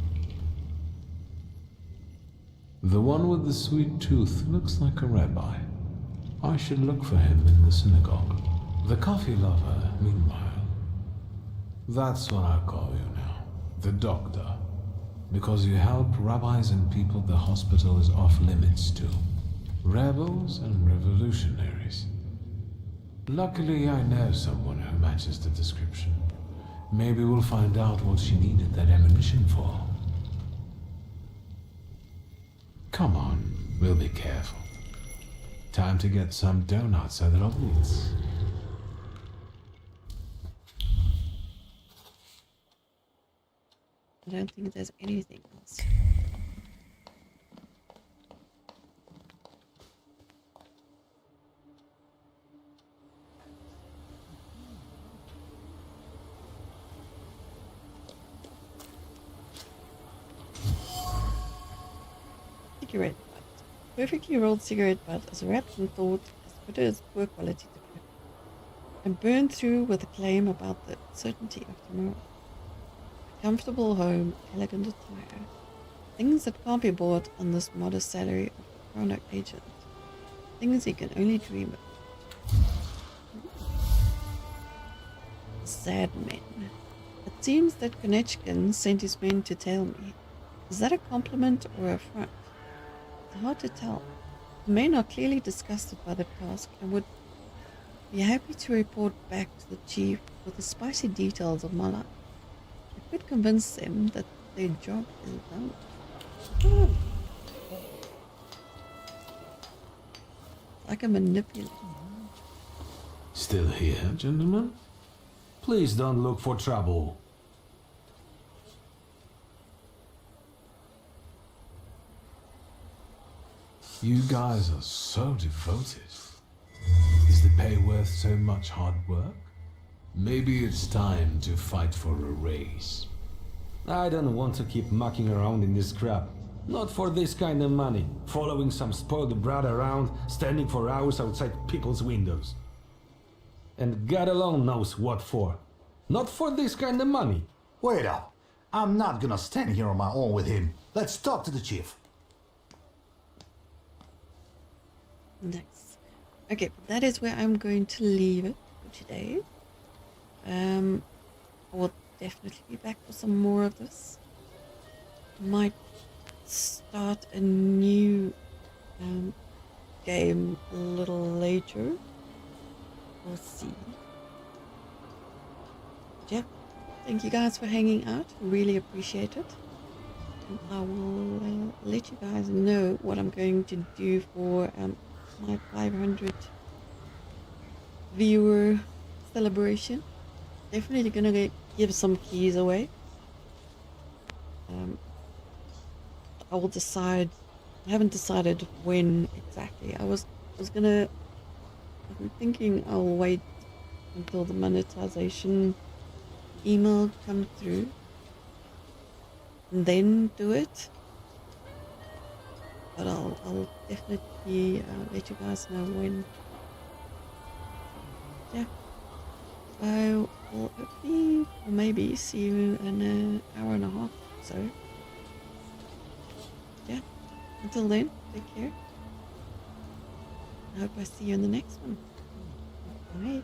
The one with the sweet tooth looks like a rabbi. I should look for him in the synagogue. The coffee lover, meanwhile. That's what I call you now. The doctor. Because you help rabbis and people the hospital is off limits to. Rebels and revolutionaries. Luckily, I know someone who matches the description. Maybe we'll find out what she needed that ammunition for. Come on, we'll be careful. Time to get some donuts at Robin's. I don't think there's anything else. Cigarette butt. Perfectly rolled cigarette butt is wrapped in thought as bitter as poor quality tobacco, and burned through with a claim about the certainty of tomorrow. A comfortable home, elegant attire, things that can't be bought on this modest salary of a product agent, things you can only dream of. Sad men. It seems that Konechkin sent his men to tell me. Is that a compliment or a affront? It's hard to tell. The men are clearly disgusted by the task and would be happy to report back to the chief with the spicy details of my life. I could convince them that their job is done. Oh. Like a manipulator. Still here, gentlemen? Please don't look for trouble. You guys are so devoted. Is the pay worth so much hard work? Maybe it's time to fight for a raise. I don't want to keep mucking around in this crap. Not for this kind of money. Following some spoiled brat around, standing for hours outside people's windows. And God alone knows what for. Not for this kind of money. Wait up. I'm not gonna stand here on my own with him. Let's talk to the chief. Nice. Okay, that is where I'm going to leave it for today. I will definitely be back for some more of this. Might start a new game a little later. We'll see. Yeah, thank you guys for hanging out. Really appreciate it. And I will let you guys know what I'm going to do for my 500 viewer celebration. Definitely gonna give some keys away. I will decide. I haven't decided when exactly. I'm thinking I'll wait until the monetization email comes through and then do it. But I'll definitely let you guys know when. Yeah. I will hopefully, or maybe, see you in an hour and a half or so. Yeah. Until then, take care. I hope I see you in the next one. Bye.